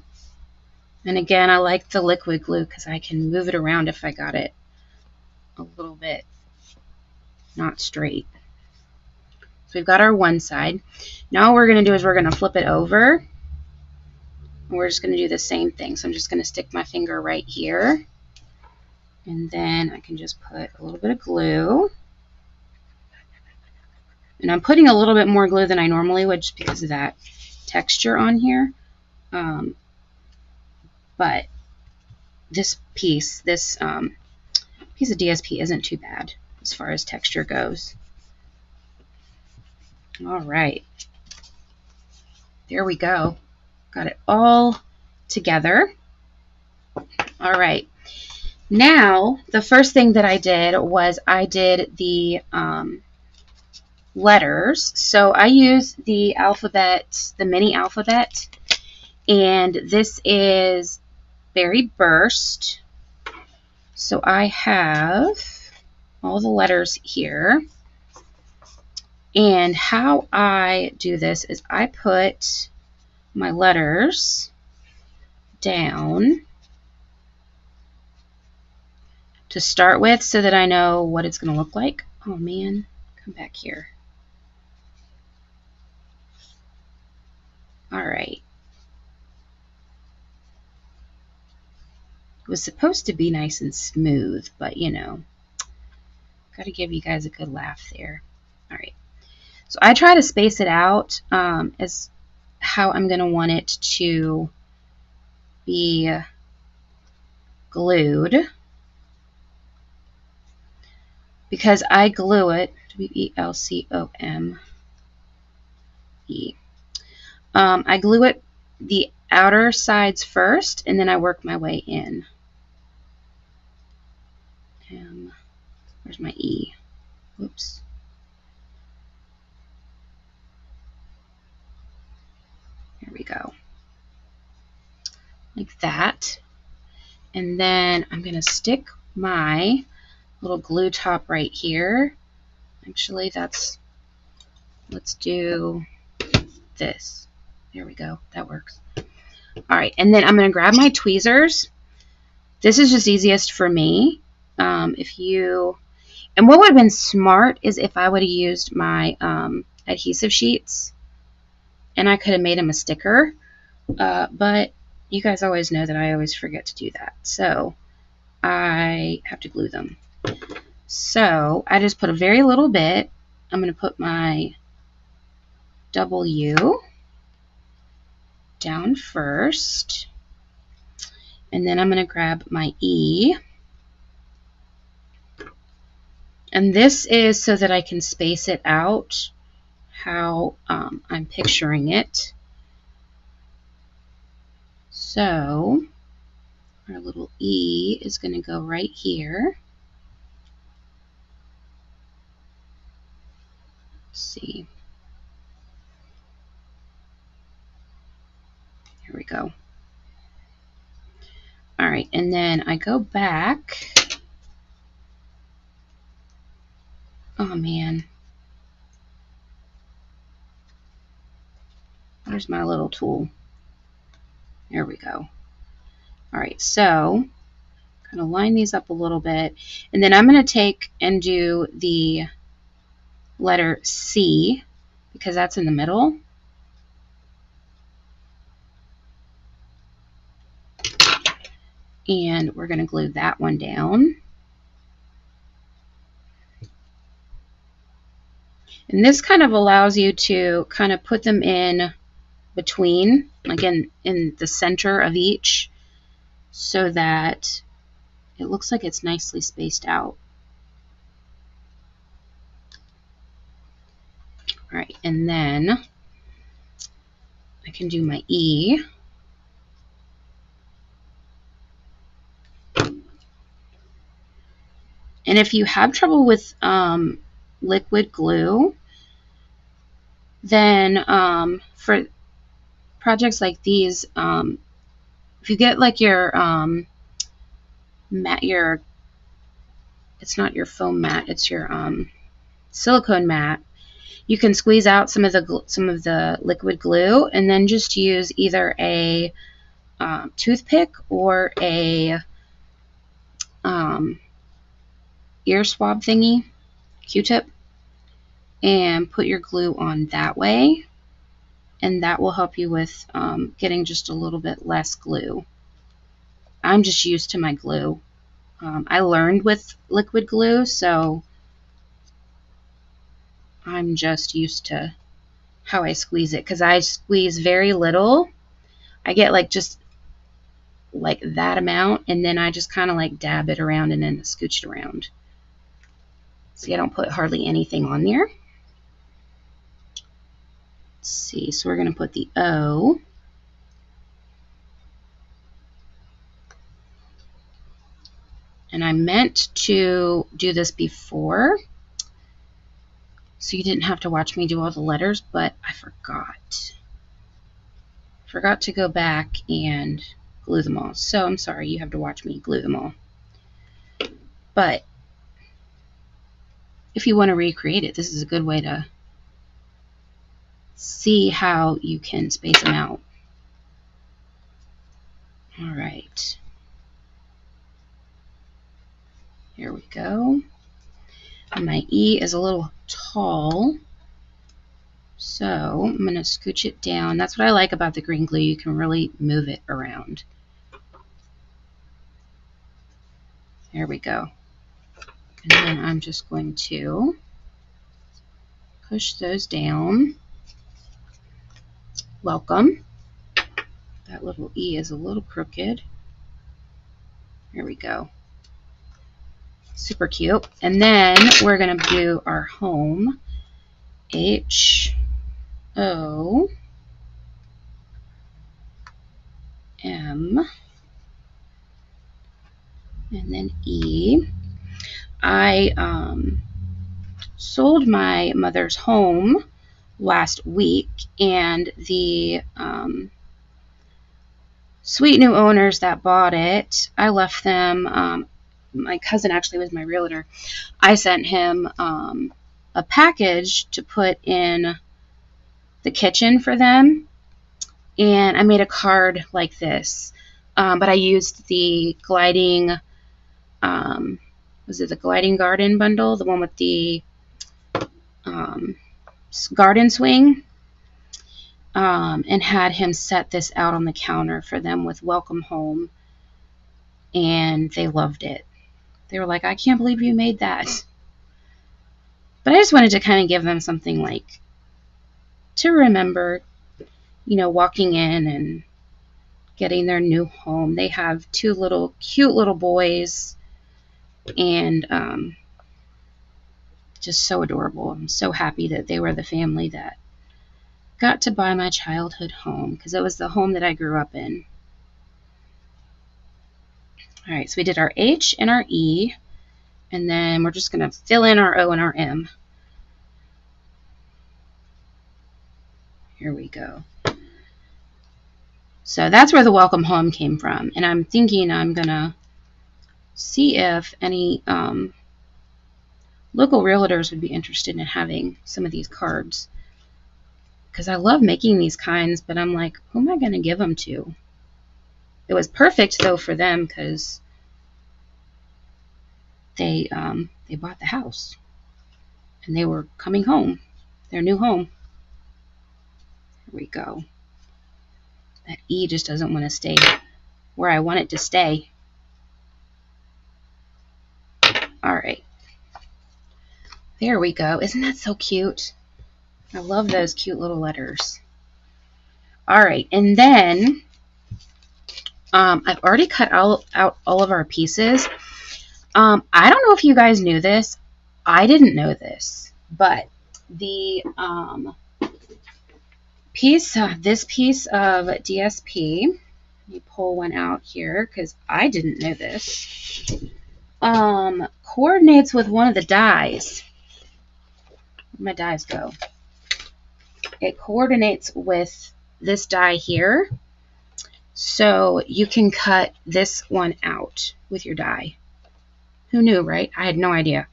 And again, I like the liquid glue because I can move it around if I got it a little bit not straight. So we've got our one side. Now what we're going to do is we're going to flip it over. And we're just going to do the same thing. So I'm just going to stick my finger right here. And then I can just put a little bit of glue. And I'm putting a little bit more glue than I normally would just because of that texture on here. But this piece, piece of DSP isn't too bad as far as texture goes. All right. There we go. Got it all together. All right. Now, the first thing that I did was I did the letters. So I used the alphabet, the mini alphabet, and this is Berry Burst. So I have all the letters here. And how I do this is I put my letters down to start with so that I know what it's going to look like. Oh man, come back here. All right. It was supposed to be nice and smooth, but you know, got to give you guys a good laugh there. All right. So I try to space it out as how I'm going to want it to be glued, because I glue it, W-E-L-C-O-M-E. I glue it the outer sides first, and then I work my way in. Where's my E? Oops. Here we go. Like that. And then I'm going to stick my little glue top right here. Actually, let's do this. There we go. That works. All right. And then I'm going to grab my tweezers. This is just easiest for me. And what would have been smart is if I would have used my adhesive sheets and I could have made them a sticker. But you guys always know that I always forget to do that. So I have to glue them. So I just put a very little bit. I'm going to put my W down first. And then I'm going to grab my E. And this is so that I can space it out how I'm picturing it. So our little E is going to go right here. Let's see. Here we go. All right, and then I go back. Oh man. Where's my little tool? There we go. All right, so kind of line these up a little bit, and then I'm going to take and do the letter C because that's in the middle. And we're going to glue that one down. And this kind of allows you to kind of put them in between, again, in the center of each, so that it looks like it's nicely spaced out. All right, and then I can do my E. And if you have trouble with liquid glue, then for projects like these, if you get like your mat, it's not your foam mat, it's your silicone mat, you can squeeze out some of the liquid glue and then just use either a toothpick or a ear swab thingy, Q-tip, and put your glue on that way, and that will help you with getting just a little bit less glue. I'm just used to my glue. I learned with liquid glue, so I'm just used to how I squeeze it, because I squeeze very little. I get like just like that amount, and then I just kind of like dab it around and then scooch it around. See, I don't put hardly anything on there. Let's see, so we're going to put the O. And I meant to do this before, so you didn't have to watch me do all the letters, but I forgot. Forgot to go back and glue them all. So I'm sorry, you have to watch me glue them all. But if you want to recreate it, this is a good way to see how you can space them out. All right. Here we go. And my E is a little tall, so I'm going to scooch it down. That's what I like about the green glue. You can really move it around. There we go. And then I'm just going to push those down. Welcome. That little E is a little crooked. There we go. Super cute. And then we're going to do our home. H, O, M, and then E. I sold my mother's home last week, and the sweet new owners that bought it, I left them, my cousin actually was my realtor, I sent him a package to put in the kitchen for them, and I made a card like this, but I used the gliding, was it the gliding garden bundle, the one with the garden swing, and had him set this out on the counter for them with welcome home, and they loved it. They were like, I can't believe you made that. But I just wanted to kind of give them something like to remember, you know, walking in and getting their new home. They have two little cute little boys, and just so adorable. I'm so happy that they were the family that got to buy my childhood home, because it was the home that I grew up in. All right, so we did our H and our E, and then we're just going to fill in our O and our M. Here we go. So that's where the welcome home came from. And I'm thinking I'm going to see if any local realtors would be interested in having some of these cards. Because I love making these kinds, but I'm like, who am I going to give them to? It was perfect, though, for them because they bought the house. And they were coming home, their new home. Here we go. That E just doesn't want to stay where I want it to stay. All right. There we go. Isn't that so cute? I love those cute little letters. All right. And then I've already cut out all of our pieces. I don't know if you guys knew this. I didn't know this. But the this piece of DSP, let me pull one out here because I didn't know this, coordinates with one of the dies. Where'd my dies go? It coordinates with this die here, so you can cut this one out with your die. Who knew, right? I had no idea.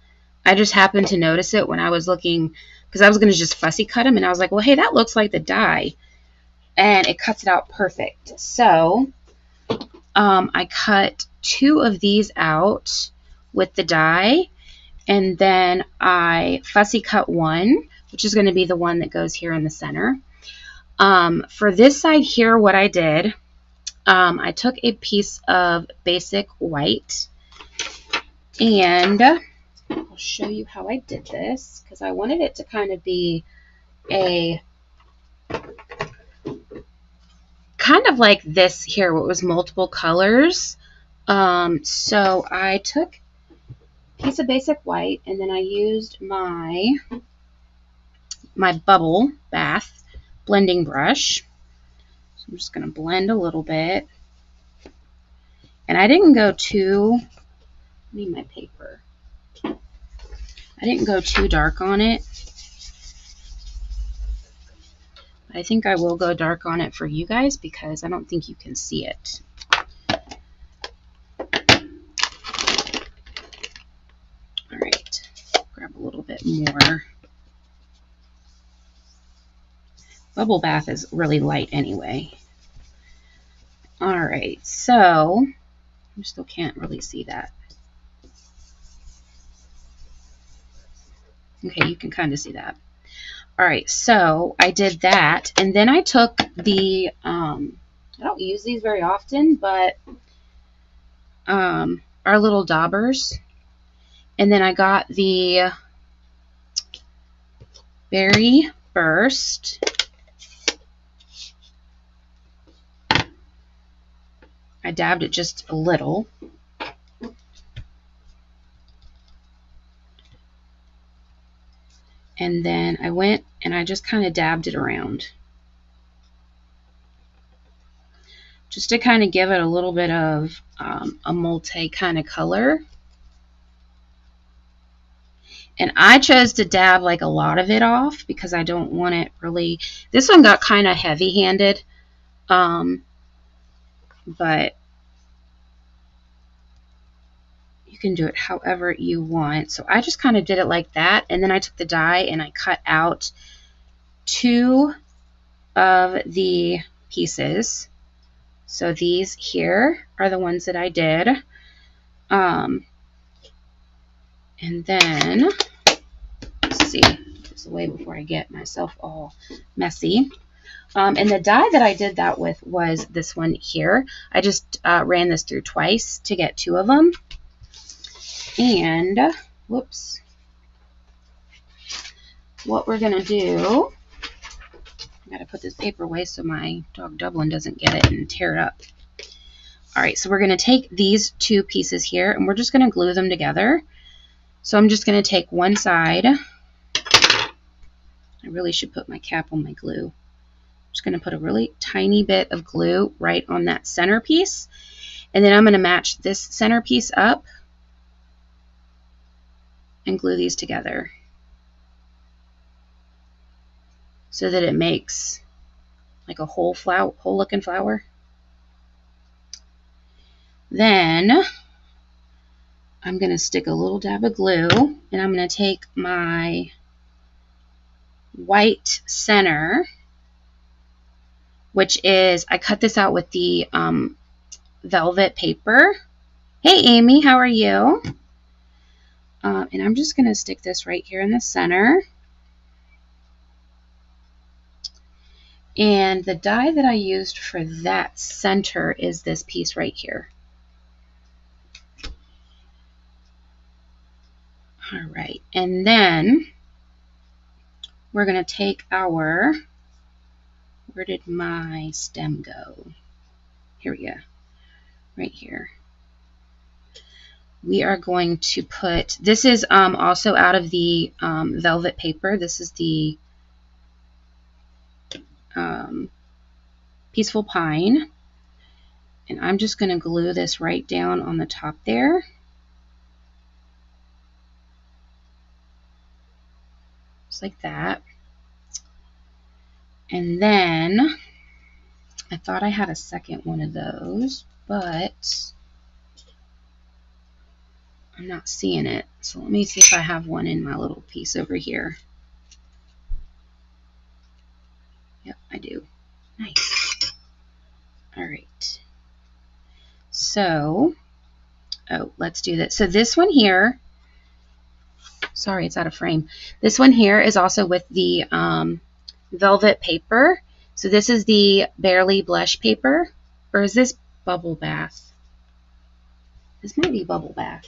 I just happened to notice it when I was looking, because I was going to just fussy cut them, and I was like, well, hey, that looks like the die, and it cuts it out perfect. So I cut 2 of these out with the die, and then I fussy cut one, which is going to be the one that goes here in the center. For this side here, what I did, I took a piece of basic white, and I'll show you how I did this because I wanted it to kind of be a kind of like this here, where it was multiple colors. So I took a piece of basic white, and then I used my bubble bath blending brush. So I'm just going to blend a little bit. And I didn't go too, I need my paper. I didn't go too dark on it. I think I will go dark on it for you guys because I don't think you can see it. All right, grab a little bit more. Bubble bath is really light anyway. All right, so I still can't really see that. Okay, you can kind of see that. All right, so I did that, and then I took the, I don't use these very often, but our little daubers, and then I got the Berry Burst. I dabbed it just a little. And then I went and I just kind of dabbed it around. Just to kind of give it a little bit of a multi kind of color. And I chose to dab like a lot of it off because I don't want it really, this one got kind of heavy-handed. But you can do it however you want. So I just kind of did it like that, and then I took the die and I cut out 2 of the pieces. So these here are the ones that I did. And then, let's see, this away before I get myself all messy. And the die that I did that with was this one here. I just ran this through twice to get 2 of them. And, whoops, what we're going to do, I got to put this paper away so my dog Dublin doesn't get it and tear it up. All right, so we're going to take these 2 pieces here, and we're just going to glue them together. So I'm just going to take one side. I really should put my cap on my glue. I'm just going to put a really tiny bit of glue right on that center piece. And then I'm going to match this center piece up and glue these together so that it makes like a whole looking flower. Then I'm going to stick a little dab of glue, and I'm going to take my white center, which is, I cut this out with the velvet paper. Hey Amy, how are you? And I'm just going to stick this right here in the center. And the die that I used for that center is this piece right here. All right, and then we're going to take our, where did my stem go? Here we go, right here. We are going to put, this is also out of the velvet paper. This is the Peaceful Pine. And I'm just going to glue this right down on the top there. Just like that. And then, I thought I had a second one of those, but I'm not seeing it. So let me see if I have one in my little piece over here. Yep, I do. Nice. All right. So, oh, let's do this. So this one here, sorry, it's out of frame. This one here is also with the velvet paper. So this is the Barely Blush paper. Or is this Bubble Bath? This might be Bubble Bath.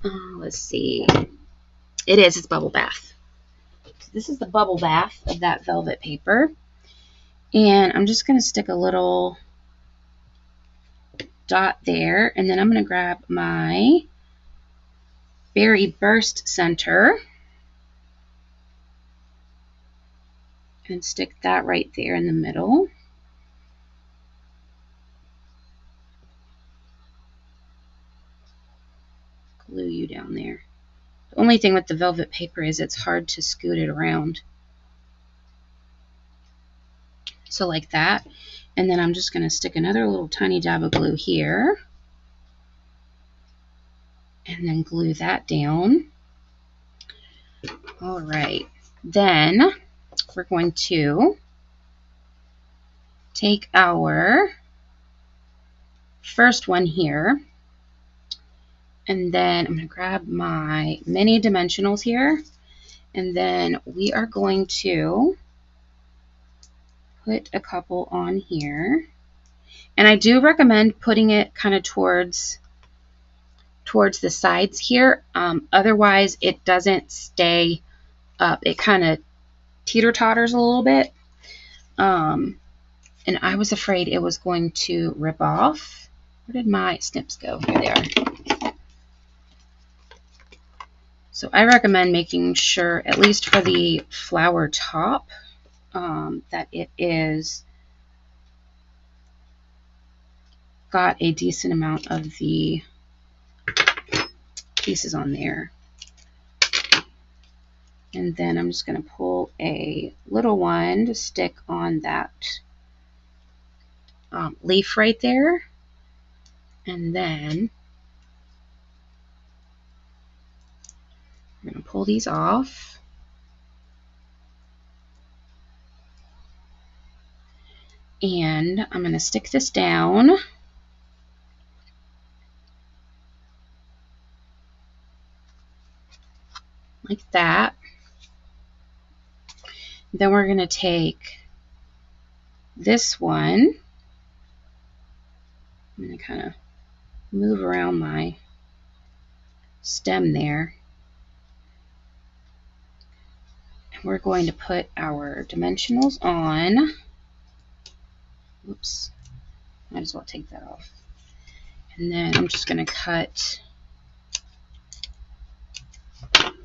Let's see. It is. It's Bubble Bath. So this is the Bubble Bath of that velvet paper. And I'm just going to stick a little dot there. And then I'm going to grab my Berry Burst Center and stick that right there in the middle. Glue you down there. The only thing with the velvet paper is it's hard to scoot it around. So like that. And then I'm just going to stick another little tiny dab of glue here. And then glue that down. All right. Then we're going to take our first one here. And then I'm going to grab my mini dimensionals here. And then we are going to put a couple on here. And I do recommend putting it kind of towards the sides here. Otherwise, it doesn't stay up. It kind of teeter-totters a little bit. And I was afraid it was going to rip off. Where did my snips go? Here they are. So I recommend making sure, at least for the flower top, that it is got a decent amount of the pieces on there. And then I'm just going to pull a little one to stick on that leaf right there. And then I'm going to pull these off. And I'm going to stick this down. Like that. Then we're going to take this one. I'm going to kind of move around my stem there. And we're going to put our dimensionals on. Oops. Might as well take that off. And then I'm just going to cut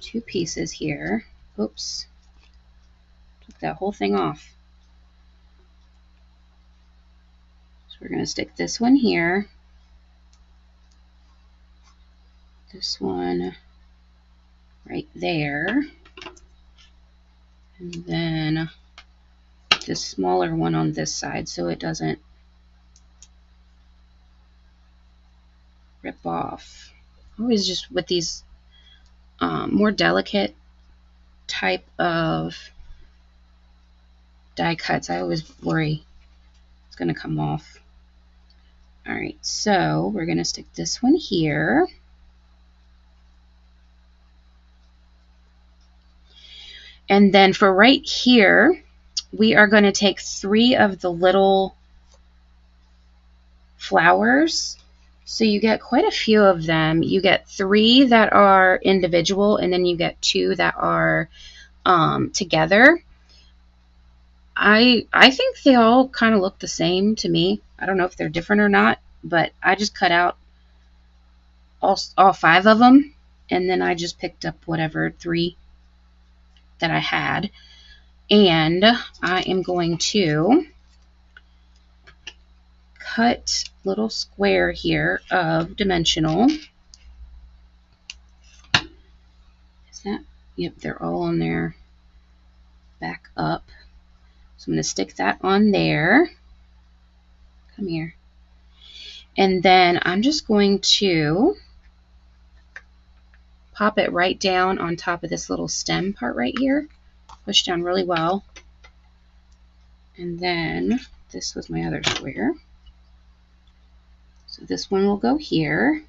2 pieces here. Oops. Took that whole thing off. So we're going to stick this one here. This one right there. And then this smaller one on this side so it doesn't rip off. Always just with these more delicate type of die cuts, I always worry it's going to come off. All right, so we're going to stick this one here. And then for right here, we are going to take 3 of the little flowers. So you get quite a few of them. You get 3 that are individual, and then you get 2 that are together. I think they all kind of look the same to me. I don't know if they're different or not, but I just cut out all 5 of them, and then I just picked up whatever 3 that I had. And I am going to cut little square here of dimensional. Is that? Yep, they're all on there. Back up. So I'm going to stick that on there. Come here. And then I'm just going to pop it right down on top of this little stem part right here. Push down really well. And then this was my other square. So this one will go here.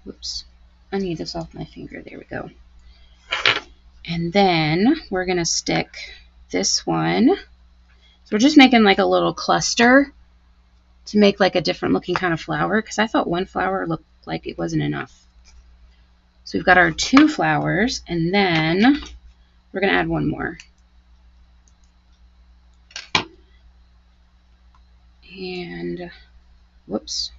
Whoops. I need this off my finger. There we go. And then we're going to stick this one. So we're just making like a little cluster to make like a different looking kind of flower, because I thought one flower looked like it wasn't enough. So we've got our 2 flowers, and then we're going to add one more. And whoops.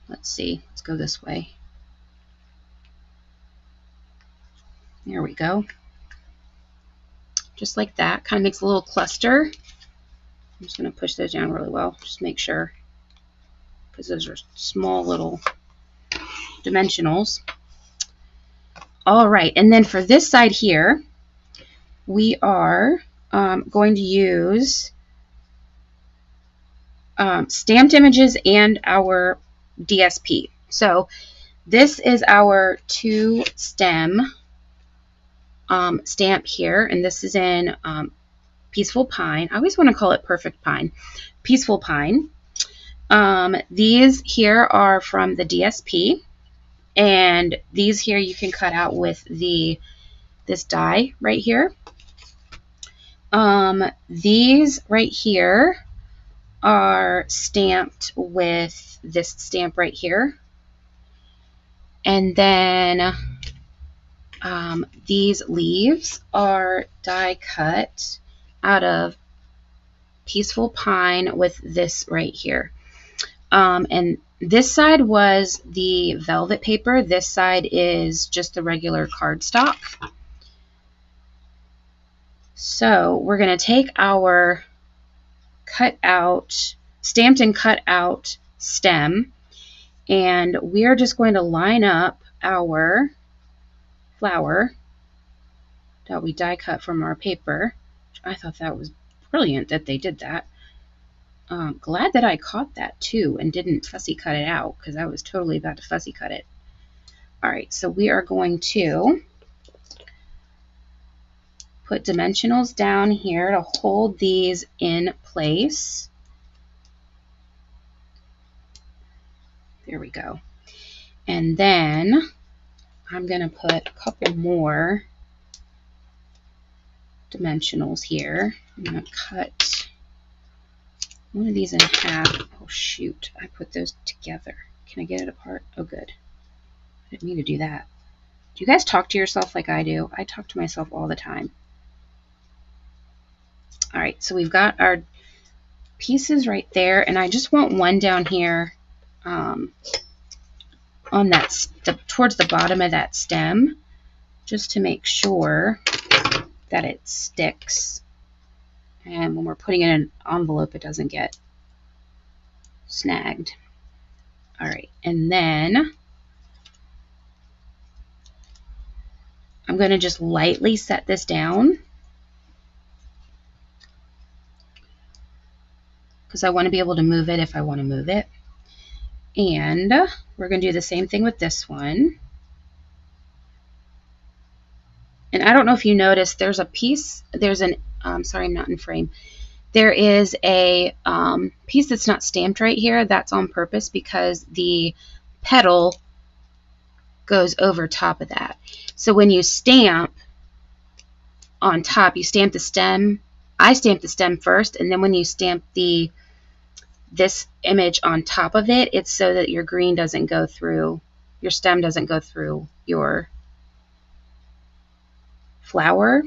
Let's see. Let's go this way. There we go. Just like that. Kind of makes a little cluster. I'm just going to push those down really well. Just make sure, because those are small little dimensionals. All right. And then for this side here, we are going to use stamped images and our DSP. So this is our 2 stem stamp here, and this is in Peaceful Pine. I always want to call it Perfect Pine. Peaceful Pine. These here are from the DSP, and these here you can cut out with this die right here. These right here are stamped with this stamp right here. And then these leaves are die cut out of Peaceful Pine with this right here. And this side was the velvet paper. This side is just the regular cardstock. So we're going to take our stamped and cut out stem, and we are just going to line up our flower that we die cut from our paper. I thought that was brilliant that they did that. Glad that I caught that too and didn't fussy cut it out, because I was totally about to fussy cut it. All right, so we are going to put dimensionals down here to hold these in place. There we go. And then I'm going to put a couple more dimensionals here. I'm going to cut one of these in half. Oh shoot, I put those together. Can I get it apart? Oh good. I didn't mean to do that. Do you guys talk to yourself like I do? I talk to myself all the time. All right, so we've got our pieces right there, and I just want one down here on that towards the bottom of that stem, just to make sure that it sticks. And when we're putting it in an envelope, it doesn't get snagged. All right, and then I'm going to just lightly set this down. because I want to be able to move it if I want to move it. And we're going to do the same thing with this one. And I don't know if you noticed, there's a piece, there's an, sorry, I'm not in frame. There is a piece that's not stamped right here. That's on purpose because the petal goes over top of that. So when you stamp on top, you stamp the stem. I stamp the stem first, and then when you stamp this image on top of it, it's so that your green doesn't go through, your stem doesn't go through your flower.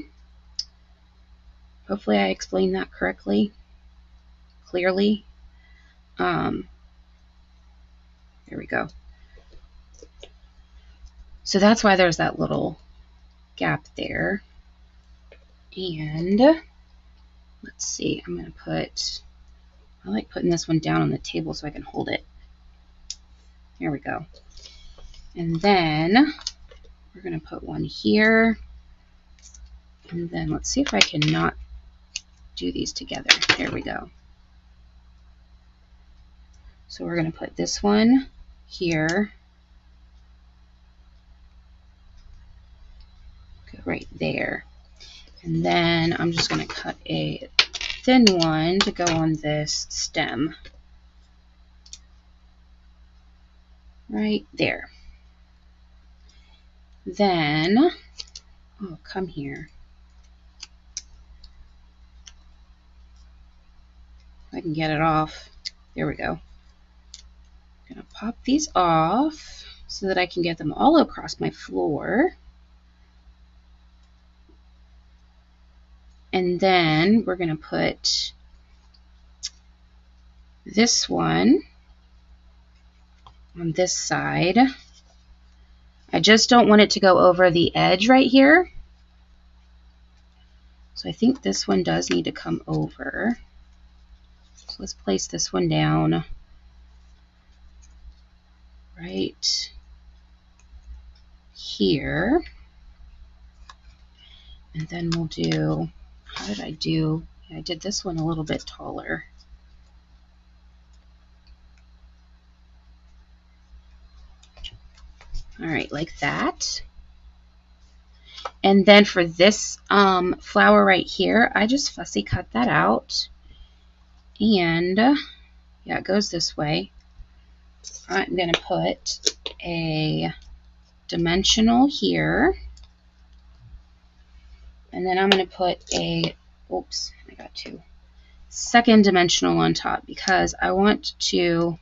Hopefully I explained that correctly, clearly. There we go. So that's why there's that little gap there. And let's see, I'm going to put, I like putting this one down on the table so I can hold it. There we go. And then we're going to put one here. And then let's see if I can not do these together. There we go. So we're going to put this one here. Go right there. And then I'm just going to cut a thin one to go on this stem. Right there. Then, oh, come here. I can get it off. There we go. I'm going to pop these off so that I can get them all across my floor. And then we're going to put this one on this side. I just don't want it to go over the edge right here. So I think this one does need to come over. So let's place this one down right here. And then we'll do, how did I do? Yeah, I did this one a little bit taller. All right, like that. And then for this flower right here, I just fussy cut that out. And yeah, it goes this way. I'm going to put a dimensional here. And then I'm going to put a, oops, I got two, second dimensional on top because I want to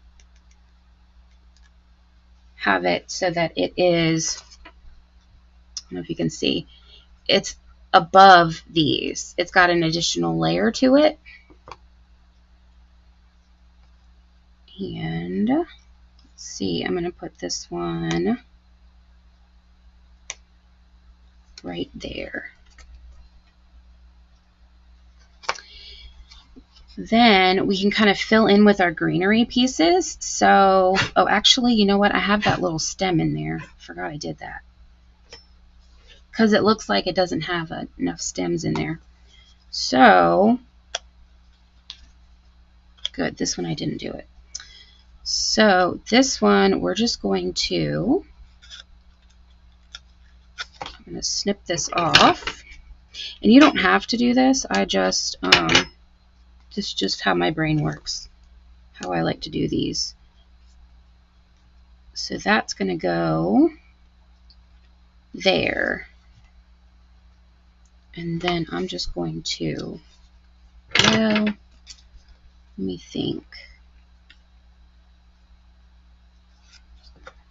have it so that it is, I don't know if you can see, it's above these. It's got an additional layer to it. And let's see, I'm going to put this one right there. Then we can kind of fill in with our greenery pieces. So, oh, actually, you know what? I have that little stem in there. Forgot I did that. Because it looks like it doesn't have enough stems in there. So, good. This one I didn't do it. So, this one we're just going to, I'm going to snip this off. And you don't have to do this. I just, this is just how my brain works, how I like to do these. So that's going to go there. And then I'm just going to, well, let me think.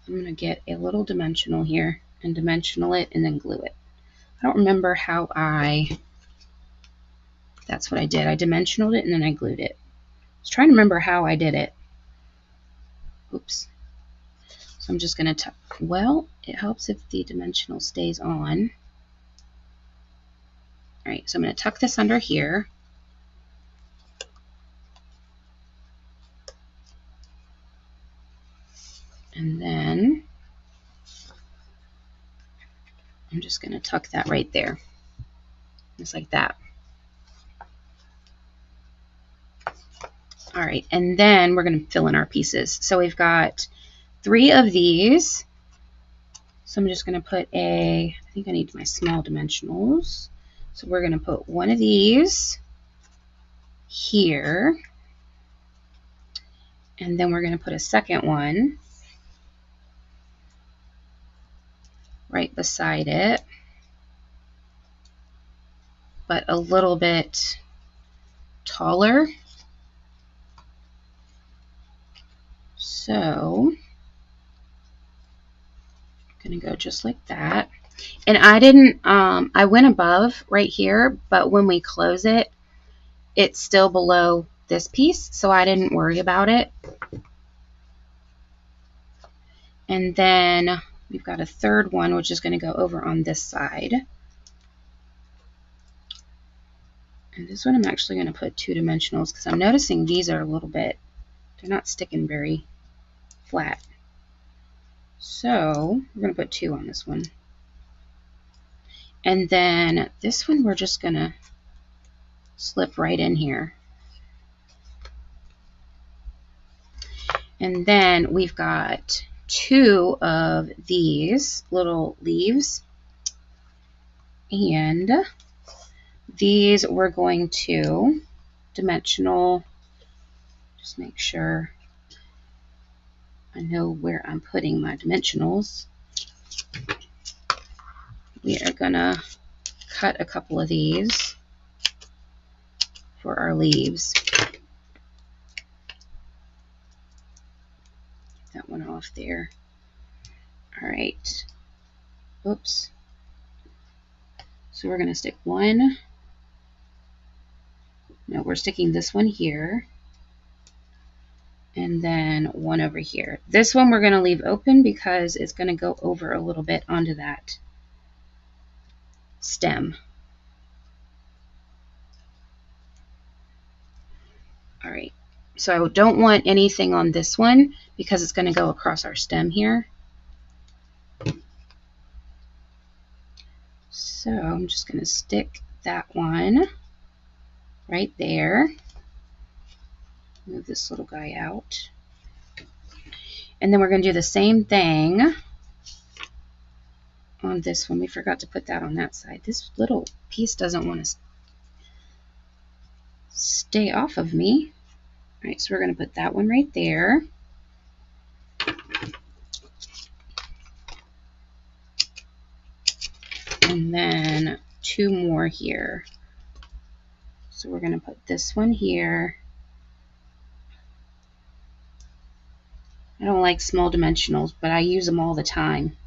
I'm going to get a little dimensional here and dimensional it and then glue it. I don't remember how that's what I did. I dimensionaled it and then I glued it. I was trying to remember how I did it. Oops. So I'm just going to tuck. Well, it helps if the dimensional stays on. All right, so I'm going to tuck this under here. And then I'm just going to tuck that right there. Just like that. All right, and then we're going to fill in our pieces. So we've got 3 of these. So I'm just going to put I think I need my small dimensionals. So we're going to put 1 of these here. And then we're going to put a second one right beside it, but a little bit taller. So I'm going to go just like that. And I didn't, I went above right here, but when we close it, it's still below this piece, so I didn't worry about it. And then we've got a third one, which is going to go over on this side. And this one I'm actually going to put 2 dimensionals because I'm noticing these are a little bit, they're not sticking very flat. So we're going to put 2 on this one. And then this one we're just going to slip right in here. And then we've got 2 of these little leaves. And these we're going to dimensional, just make sure I know where I'm putting my dimensionals. We are going to cut a couple of these for our leaves. Get that one off there. All right. Oops. So we're going to stick 1. No, we're sticking this one here. And then 1 over here. This one we're going to leave open because it's going to go over a little bit onto that stem. All right, so I don't want anything on this one because it's going to go across our stem here. So I'm just going to stick that one right there. Move this little guy out. And then we're going to do the same thing on this one. We forgot to put that on that side. This little piece doesn't want to stay off of me. All right, so we're going to put that one right there. And then 2 more here. So we're going to put this one here. I don't like small dimensionals, but I use them all the time.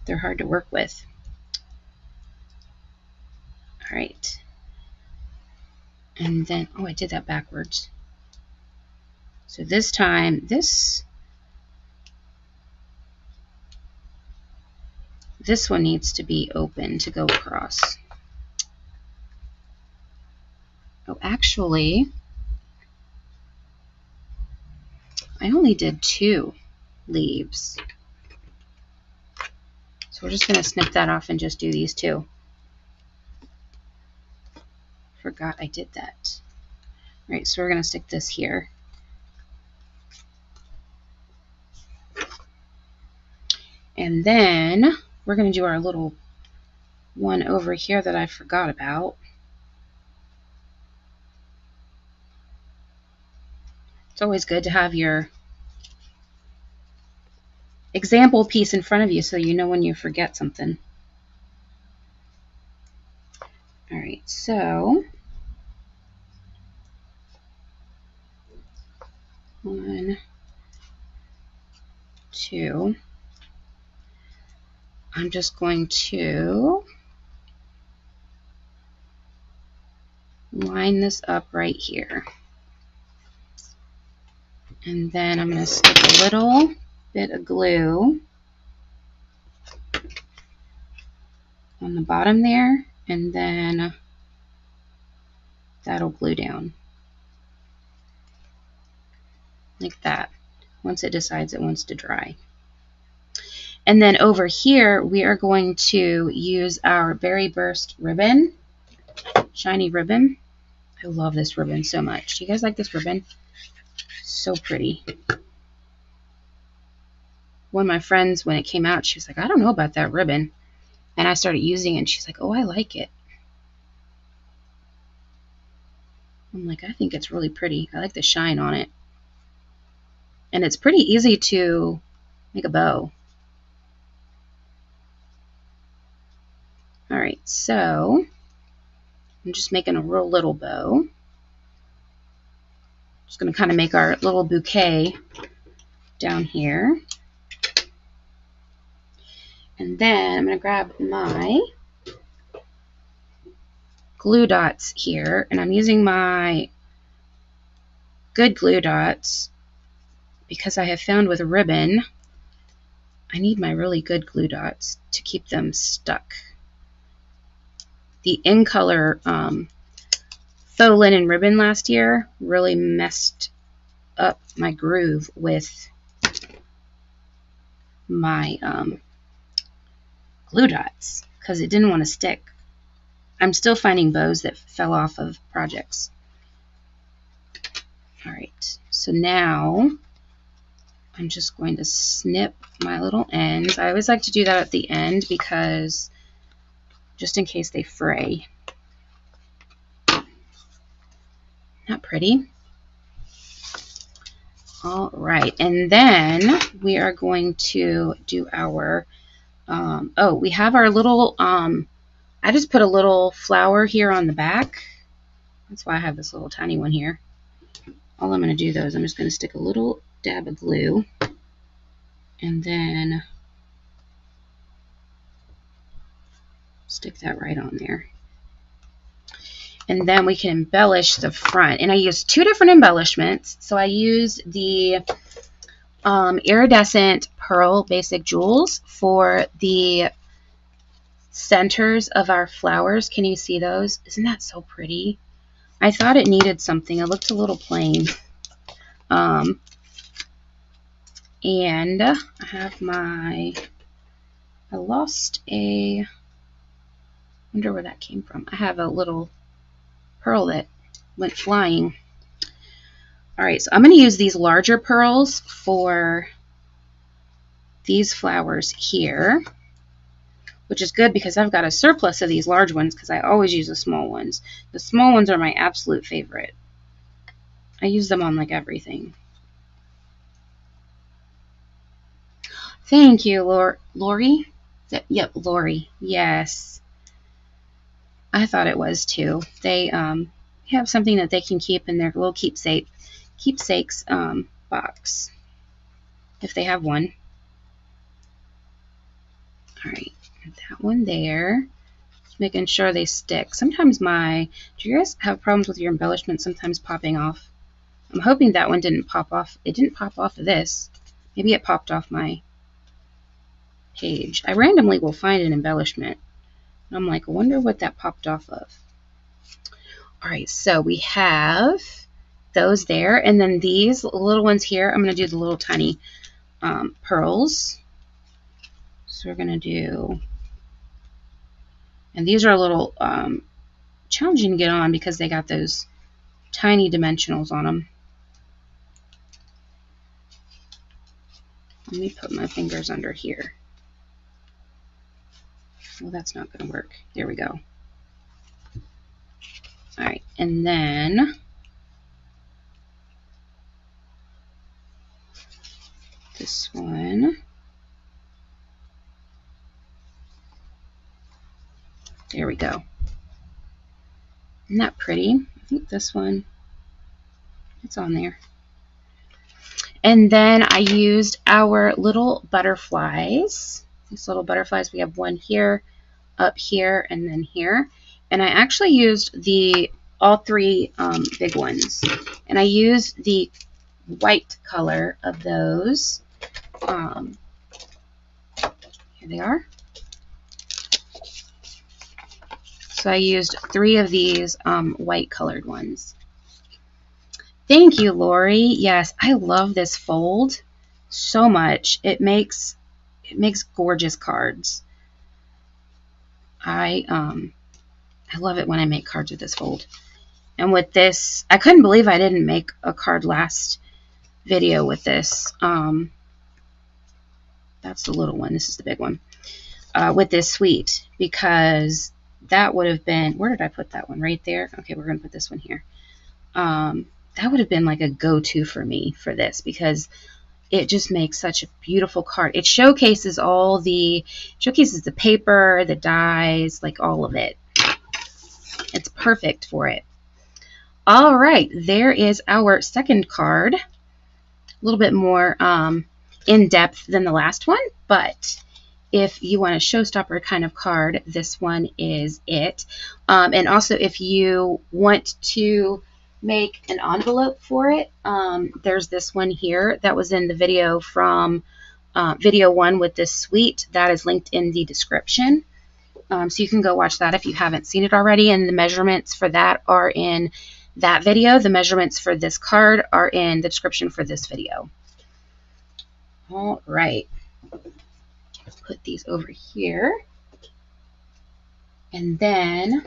They're hard to work with. All right. And then, oh, I did that backwards. So this time, this one needs to be open to go across. Oh, actually, I only did 2 leaves. So we're just going to snip that off and just do these 2. Forgot I did that. All right, so we're going to stick this here. And then we're going to do our little one over here that I forgot about. It's always good to have your example piece in front of you so you know when you forget something. All right, so 1, 2. I'm just going to line this up right here. And then I'm going to stick a little bit of glue on the bottom there, and then that'll glue down like that once it decides it wants to dry. And then over here we are going to use our Berry Burst ribbon, shiny ribbon. I love this ribbon so much. Do you guys like this ribbon? So pretty. One of my friends, when it came out, she was like, I don't know about that ribbon. And I started using it, and she's like, oh, I like it. I'm like, I think it's really pretty. I like the shine on it. And it's pretty easy to make a bow. All right, so I'm just making a real little bow. Just going to kind of make our little bouquet down here. And then I'm going to grab my glue dots here, and I'm using my good glue dots because I have found with a ribbon, I need my really good glue dots to keep them stuck. The In Color faux linen ribbon last year really messed up my groove with my glue dots because it didn't want to stick. I'm still finding bows that fell off of projects. All right, so now I'm just going to snip my little ends. I always like to do that at the end because just in case they fray. Not pretty. All right, and then we are going to do our, oh, we have our little, I just put a little flower here on the back. That's why I have this little tiny one here. All I'm going to do, though, is I'm just going to stick a little dab of glue and then stick that right on there. And then we can embellish the front. And I use two different embellishments. So I use the iridescent pearl basic jewels for the centers of our flowers. Can you see those? Isn't that so pretty? I thought it needed something. It looked a little plain. And I have my, I lost a, wonder where that came from. I have a little pearl that went flying. All right, so I'm going to use these larger pearls for these flowers here, which is good because I've got a surplus of these large ones because I always use the small ones. The small ones are my absolute favorite. I use them on like everything. Thank you, Lori. Yep, Lori. Yes. I thought it was too. They have something that they can keep in their little keepsakes box if they have one. All right, that one there. Just making sure they stick. Sometimes do you guys have problems with your embellishment sometimes popping off? I'm hoping that one didn't pop off. It didn't pop off of this. Maybe it popped off my page. I randomly will find an embellishment. And I'm like, I wonder what that popped off of. All right, so we have those there. And then these little ones here, I'm going to do the little tiny pearls. So we're going to do, and these are a little challenging to get on because they got those tiny dimensionals on them. Let me put my fingers under here. Well, that's not going to work. There we go. All right, and then this one. There we go. Isn't that pretty? I think this one, it's on there. And then I used our little butterflies. These little butterflies, we have one here, up here, and then here. And I actually used all three big ones. And I used the white color of those. Here they are. So I used 3 of these white colored ones. Thank you, Lori. Yes, I love this fold so much. It makes gorgeous cards. I I love it when I make cards with this fold. And with this, I couldn't believe I didn't make a card last video with this. That's the little one. This is the big one. With this suite, because that would have been, where did I put that one? Right there. Okay, we're going to put this one here. That would have been like a go-to for me for this, because it just makes such a beautiful card. It showcases the paper, the dies, like all of it. It's perfect for it. All right, there is our second card. A little bit more in depth than the last one, but if you want a showstopper kind of card, this one is it. And also, if you want to make an envelope for it, there's this one here that was in the video from video 1 with this suite. That is linked in the description. So you can go watch that if you haven't seen it already. And the measurements for that are in that video. The measurements for this card are in the description for this video. All right. Put these over here. And then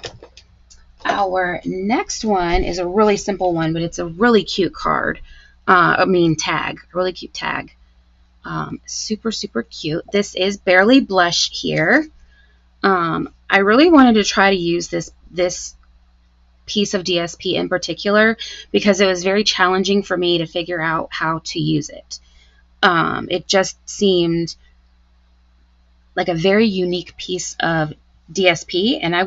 our next one is a really simple one, but it's a really cute card. Tag. A really cute tag. Super, super cute. This is Barely Blush here. I really wanted to try to use this piece of DSP in particular because it was very challenging for me to figure out how to use it. It just seemed like a very unique piece of DSP, and I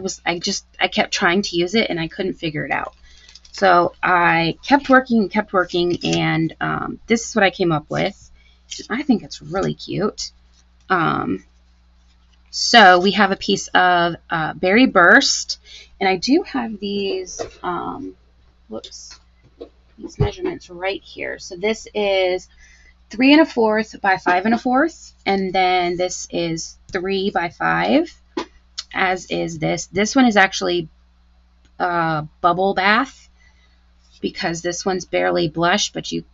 kept trying to use it and I couldn't figure it out. So I kept working, and this is what I came up with. I think it's really cute. So we have a piece of Berry Burst, and I do have these, these measurements right here. So this is 3 1/4 by 5 1/4, and then this is 3 by 5, as is this. This one is actually Bubble Bath, because this one's Barely Blush, but you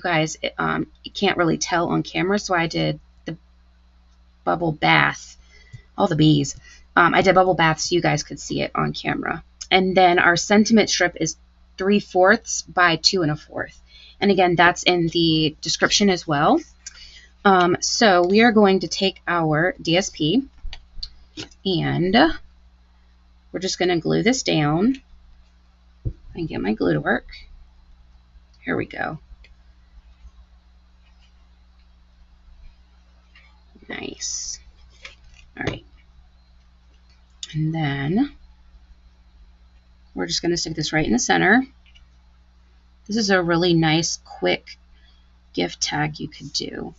guys you can't really tell on camera, so I did the Bubble Bath. All the bees. I did Bubble Bath so you guys could see it on camera. And then our sentiment strip is 3/4 by 2 1/4. And again, that's in the description as well. So we are going to take our DSP and we're just going to glue this down and get my glue to work. Here we go. Nice. All right. And then we're just going to stick this right in the center. This is a really nice, quick gift tag you could do. You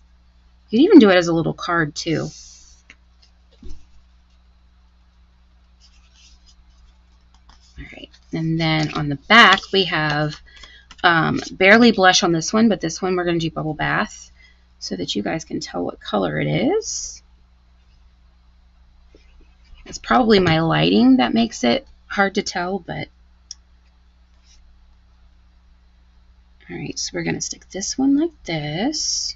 could even do it as a little card too. All right. And then on the back, we have Barely Blush on this one, but this one we're going to do Bubble Bath so that you guys can tell what color it is. It's probably my lighting that makes it hard to tell, but all right, so we're going to stick this one like this.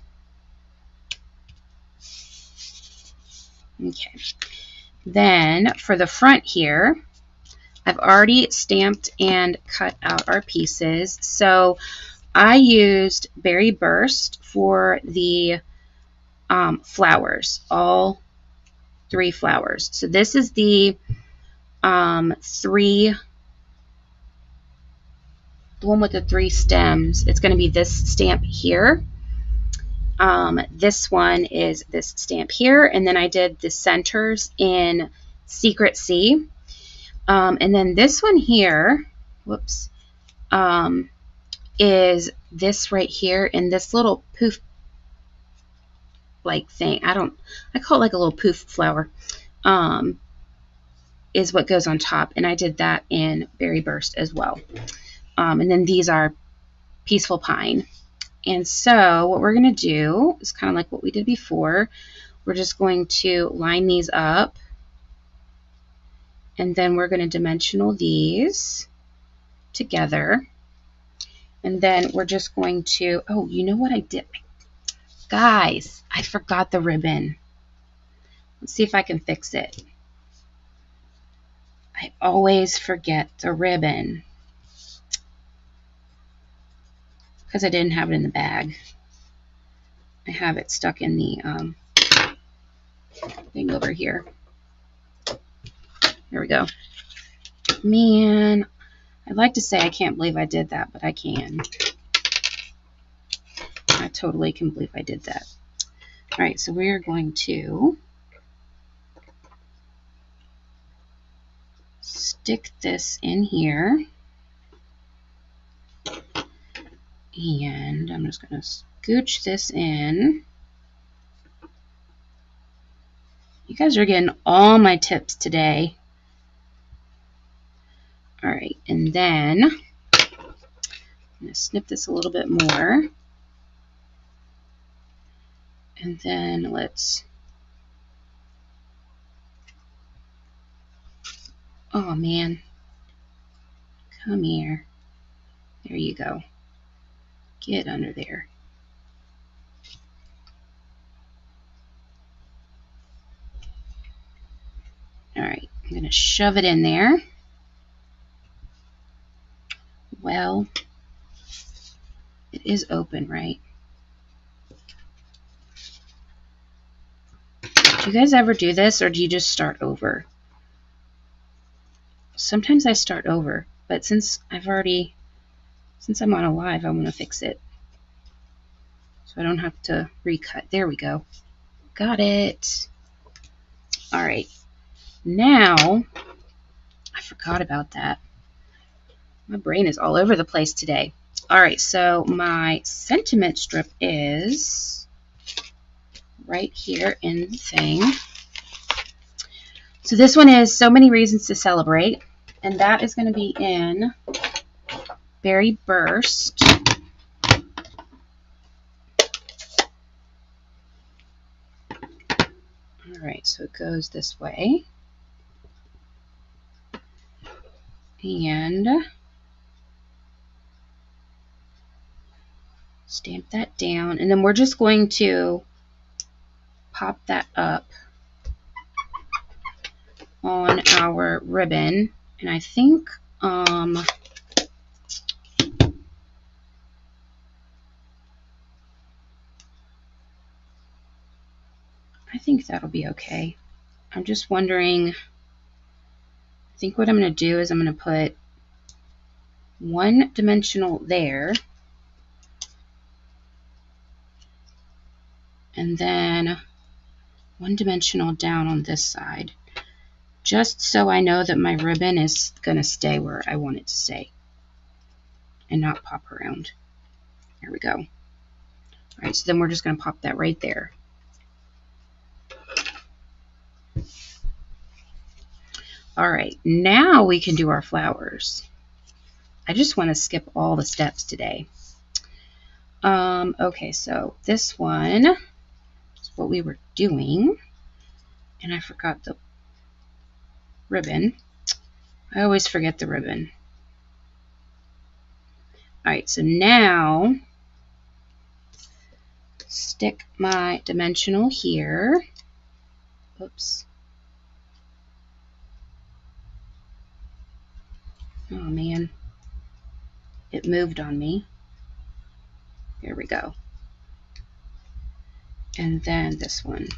Okay. Then for the front here, I've already stamped and cut out our pieces. So I used Berry Burst for the flowers, all 3 flowers. So this is the the one with the 3 stems. It's going to be this stamp here. This one is this stamp here, and then I did the centers in Secret Sea. And then this one here, whoops, is this right here in this little poof like thing. I call it like a little poof flower, is what goes on top. And I did that in Berry Burst as well. And then these are Peaceful Pine. And so what we're going to do is kind of like what we did before. We're just going to line these up. And then we're going to dimensional these together. And then we're just going to, oh, you know what I did? Guys, I forgot the ribbon. Let's see if I can fix it. I always forget the ribbon because I didn't have it in the bag. I have it stuck in the thing over here. There we go. Man, I'd like to say I can't believe I did that, but I can. I totally can believe I did that. All right, so we're going to stick this in here. And I'm just going to scooch this in. You guys are getting all my tips today. All right, and then I'm going to snip this a little bit more. And then let's, oh man, come here. There you go. Get under there. All right, I'm going to shove it in there. Well, it is open, right? Do you guys ever do this, or do you just start over? Sometimes I start over, but since I'm on a live, I want to fix it. So I don't have to recut. There we go. Got it. All right. Now, I forgot about that. My brain is all over the place today. All right, so my sentiment strip is right here in the thing. So this one is So Many Reasons to Celebrate, and that is going to be in Berry Burst. All right, so it goes this way. And stamp that down, and then we're just going to pop that up on our ribbon. And I think I think that'll be okay. I'm just wondering, I think what I'm going to do is I'm going to put one dimensional there, and then one dimensional down on this side, just so I know that my ribbon is going to stay where I want it to stay and not pop around. There we go. All right, so then we're just going to pop that right there. All right, now we can do our flowers. I just want to skip all the steps today. Okay, so this one is what we were doing, and I forgot the ribbon. I always forget the ribbon. All right, so now stick my dimensional here. Oops. Oh man, it moved on me. Here we go. And then this one.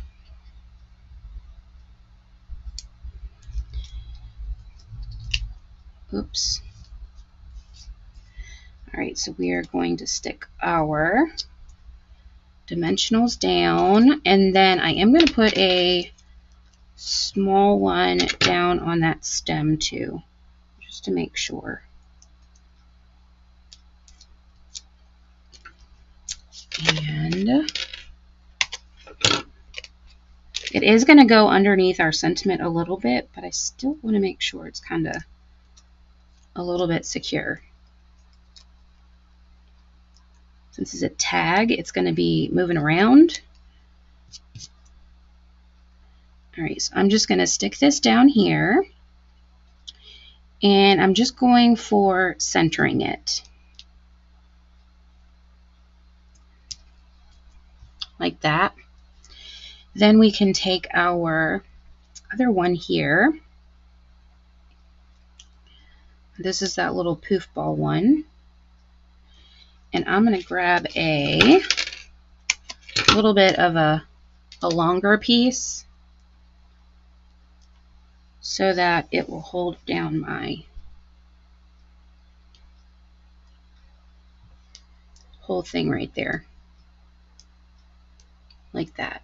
Oops. All right, so we are going to stick our dimensionals down, and then I am going to put a small one down on that stem too, just to make sure. And it is going to go underneath our sentiment a little bit, but I still want to make sure it's kind of a little bit secure. Since it's a tag, it's going to be moving around. All right, so I'm just going to stick this down here, and I'm just going for centering it. Like that. Then we can take our other one here, This is that little poof ball one. And I'm going to grab a little bit of a longer piece so that it will hold down my whole thing right there. Like that.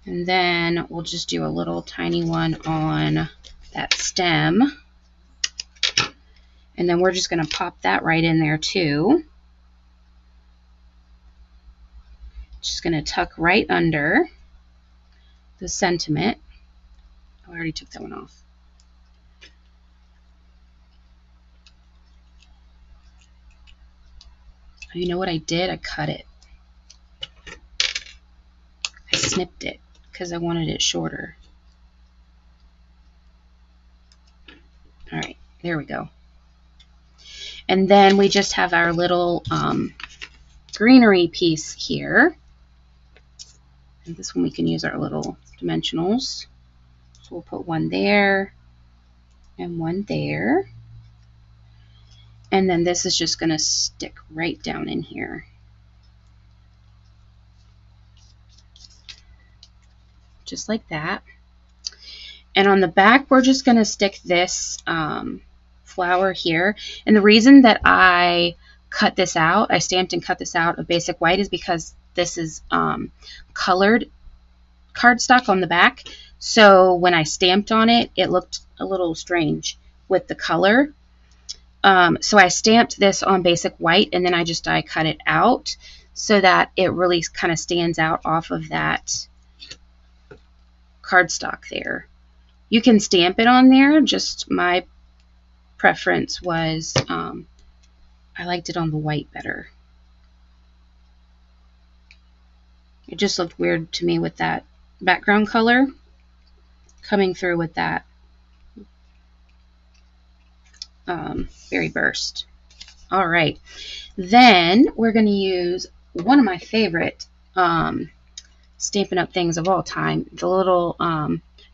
And then we'll just do a little tiny one on that stem. And then we're just going to pop that right in there too. Just going to tuck right under the sentiment. Oh, I already took that one off. Oh, you know what I did? I cut it. I snipped it because I wanted it shorter. All right, there we go. And then we just have our little greenery piece here. And this one we can use our little dimensionals. So we'll put one there and one there. And then this is just going to stick right down in here. Just like that. And on the back, we're just going to stick this flower here. And the reason that I cut this out, I stamped and cut this out of basic white, is because this is colored cardstock on the back. So when I stamped on it, it looked a little strange with the color. So I stamped this on basic white, and then I just die cut it out so that it really kind of stands out off of that cardstock there. You can stamp it on there, just my preference was I liked it on the white better. It just looked weird to me with that background color coming through with that berry burst. All right, then we're going to use one of my favorite Stampin' Up! Things of all time, the little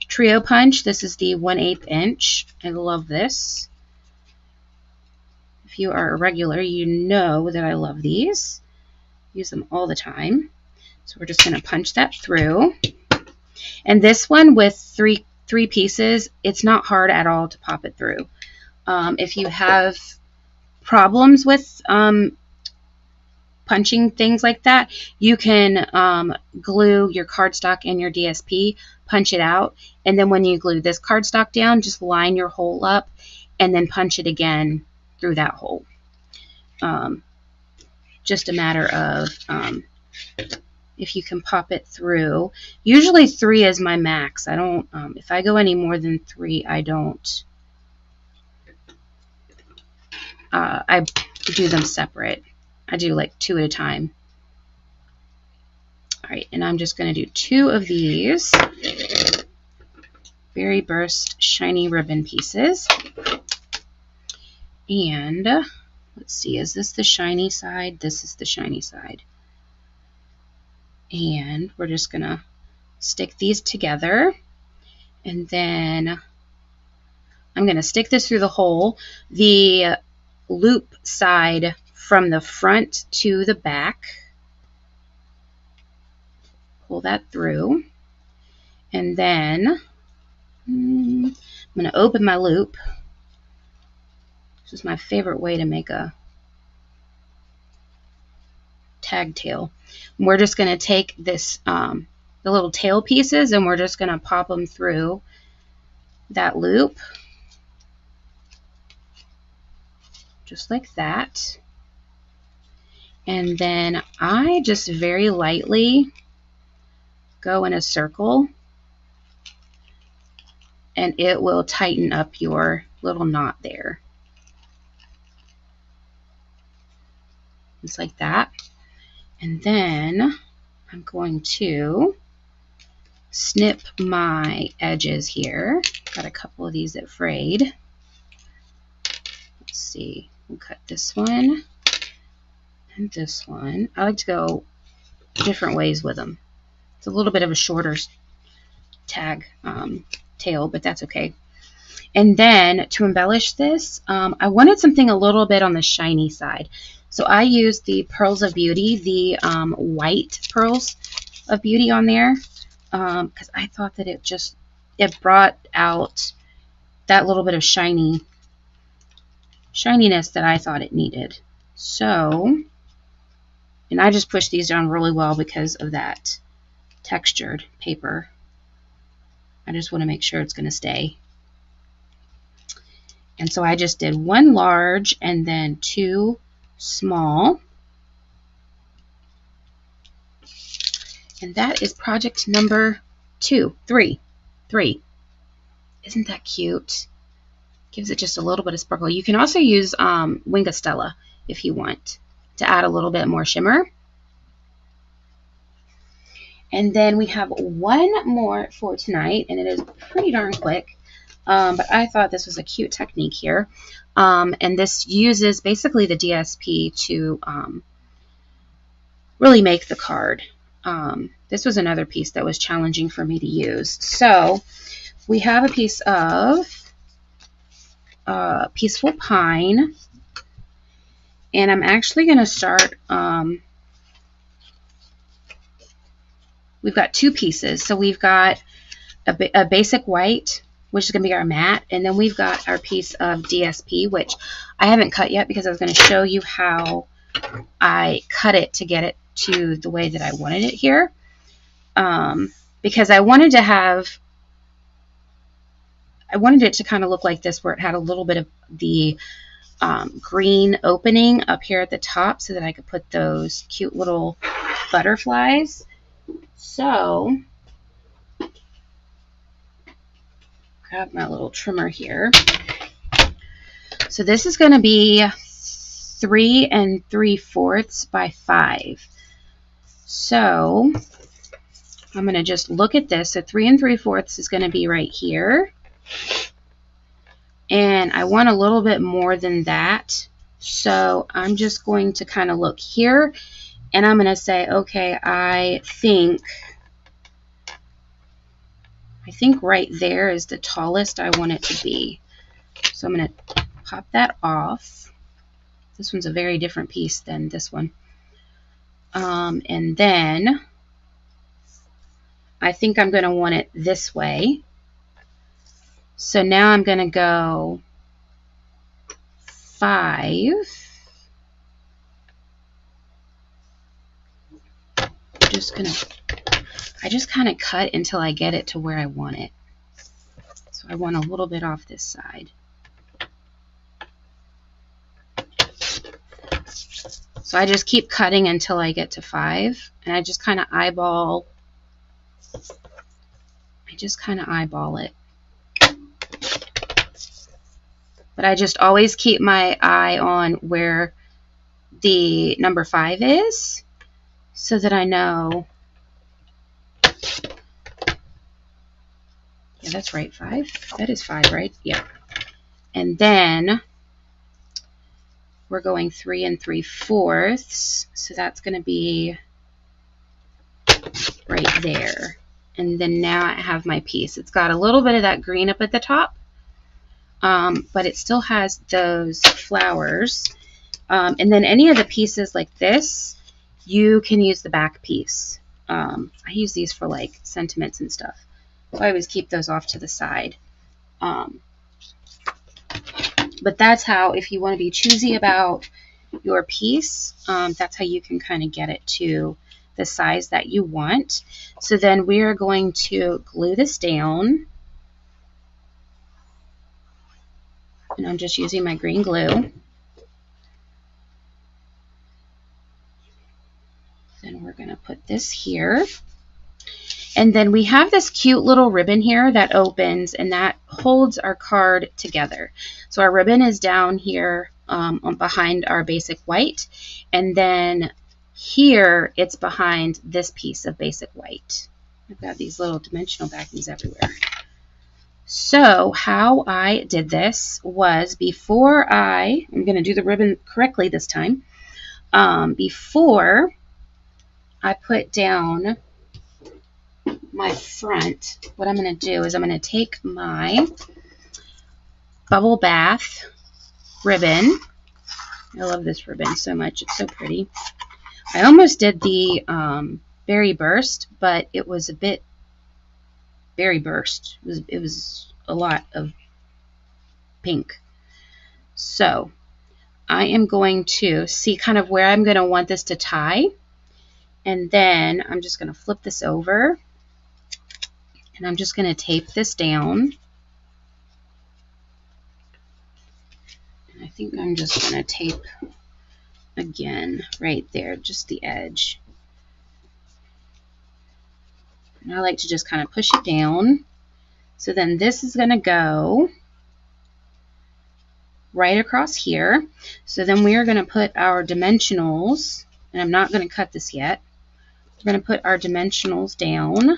trio punch. This is the 1/8 inch. I love this. If you are a regular, you know that I love these. Use them all the time. So we're just going to punch that through. And this one with three pieces, it's not hard at all to pop it through. If you have problems with punching things like that, you can glue your cardstock and your DSP, punch it out, and then when you glue this cardstock down, just line your hole up and then punch it again through that hole. Just a matter of if you can pop it through. Usually 3 is my max. I don't, if I go any more than 3, I don't, I do them separate. I do like 2 at a time. All right, and I'm just going to do 2 of these Berry Burst shiny ribbon pieces. And let's see, is this the shiny side? This is the shiny side. And we're just going to stick these together. And then I'm going to stick this through the hole. The loop side from the front to the back. Pull that through. And then I'm going to open my loop. This is my favorite way to make a tag tail. We're just going to take this, the little tail pieces, and we're just going to pop them through that loop. Just like that. And then I just very lightly go in a circle, and it will tighten up your little knot there. Just like that. And then I'm going to snip my edges here. Got a couple of these that frayed. Let's see. We'll cut this one and this one. I like to go different ways with them. It's a little bit of a shorter tag tail, but that's okay. And then to embellish this, I wanted something a little bit on the shiny side. So I used the Pearls of Beauty, the white Pearls of Beauty on there, because I thought that it brought out that little bit of shininess that I thought it needed. So, and I just pushed these down really well because of that textured paper. I just want to make sure it's going to stay. And so I just did 1 large and then 2 small. And that is project number 3. Isn't that cute? Gives it just a little bit of sparkle. You can also use Wing of Stella if you want to add a little bit more shimmer. And then we have one more for tonight, and it is pretty darn quick. But I thought this was a cute technique here. And this uses basically the DSP to really make the card. This was another piece that was challenging for me to use. So we have a piece of Peaceful Pine. And I'm actually going to start, we've got 2 pieces. So we've got a basic white, which is going to be our matte, and then we've got our piece of DSP, which I haven't cut yet because I was going to show you how I cut it to get it to the way that I wanted it here. Because I wanted it to kind of look like this, where it had a little bit of the green opening up here at the top so that I could put those cute little butterflies. So grab my little trimmer here. So this is going to be 3 3/4 by 5. So I'm going to just look at this. So 3 3/4 is going to be right here. And I want a little bit more than that. So I'm just going to kind of look here, and I'm going to say, okay, I think right there is the tallest I want it to be. So I'm going to pop that off. This one's a very different piece than this one. And then I think I'm going to want it this way. So now I'm going to go 5. I just kind of cut until I get it to where I want it. So I want a little bit off this side. So I just keep cutting until I get to 5, and I just kind of eyeball it. But I just always keep my eye on where the number 5 is so that I know. Yeah, that's right, 5. That is 5, right? Yeah. And then we're going 3 3/4. So that's going to be right there. And then now I have my piece. It's got a little bit of that green up at the top. But it still has those flowers. And then any of the pieces like this, you can use the back piece. I use these for like sentiments and stuff. So I always keep those off to the side. But that's how, if you want to be choosy about your piece, that's how you can kind of get it to the size that you want. So then we are going to glue this down. And I'm just using my green glue. Then we're going to put this here. And then we have this cute little ribbon here that opens, and that holds our card together. So our ribbon is down here behind our basic white. And then here it's behind this piece of basic white. I've got these little dimensional backings everywhere. So how I did this was before I'm going to do the ribbon correctly this time. Before I put down my front, what I'm going to do is I'm going to take my Bubble Bath ribbon. I love this ribbon so much. It's so pretty. I almost did the Berry Burst, but it was a bit Berry Burst. It was a lot of pink. So I am going to see kind of where I'm going to want this to tie. And then I'm just going to flip this over. And I'm just going to tape this down. And I think I'm just going to tape again right there, just the edge. And I like to just kind of push it down. So then this is going to go right across here. So then we are going to put our dimensionals, and I'm not going to cut this yet. We're going to put our dimensionals down.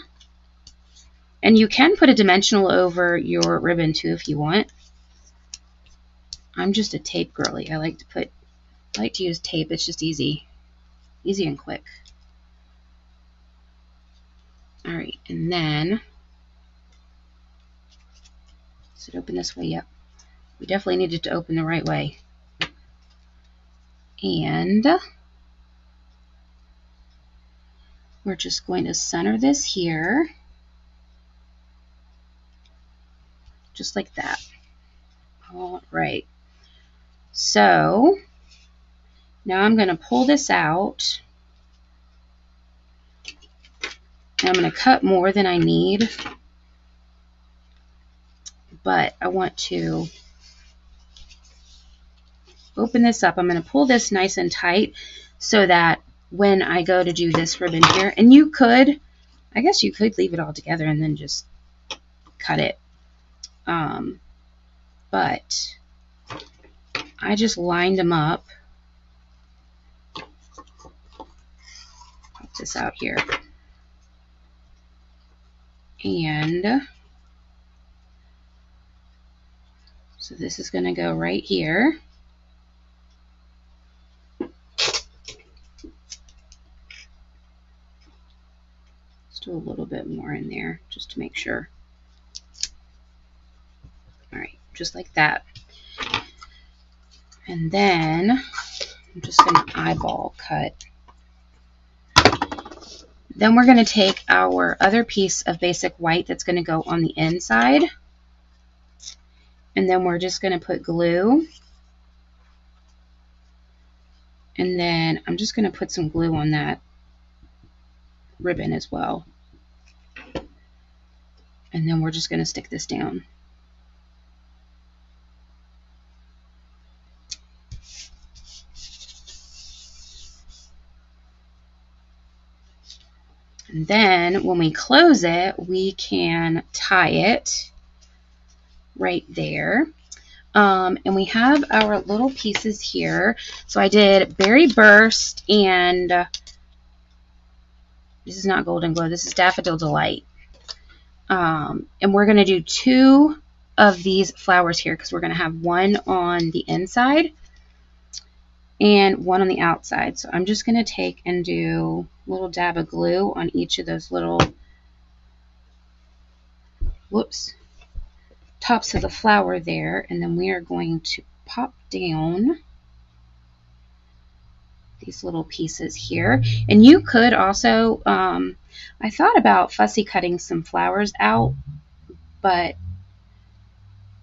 And you can put a dimensional over your ribbon too if you want. I'm just a tape girly. I like to use tape. It's just easy and quick. All right, and then does it open this way? Yep. We definitely need it to open the right way. And we're just going to center this here, just like that. All right. So now I'm going to pull this out. And I'm going to cut more than I need. But I want to open this up. I'm going to pull this nice and tight so that when I go to do this ribbon here, and you could, I guess you could leave it all together and then just cut it. But I just lined them up. Pop this out here. And so this is going to go right here. Let's do a little bit more in there just to make sure. All right, just like that. And then I'm just going to eyeball cut. Then we're going to take our other piece of basic white that's going to go on the inside. And then we're just going to put glue. And then I'm just going to put some glue on that ribbon as well. And then we're just going to stick this down. And then when we close it, we can tie it right there. And we have our little pieces here. So I did Berry Burst and this is not Golden Glow, this is Daffodil Delight. And we're going to do 2 of these flowers here because we're going to have one on the inside and one on the outside. So I'm just going to take and do a little dab of glue on each of those little, tops of the flower there. And then we are going to pop down these little pieces here. And you could also, I thought about fussy cutting some flowers out, but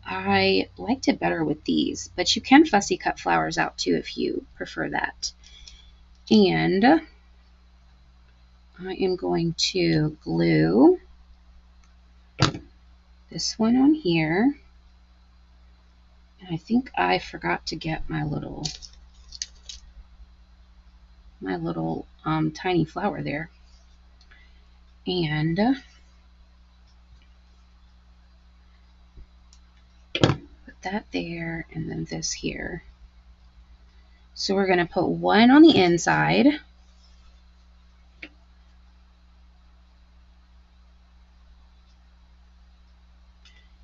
I liked it better with these. But you can fussy cut flowers out too if you prefer that. And I am going to glue this one on here. And I think I forgot to get my little tiny flower there. And put that there, and then this here. So we're going to put one on the inside.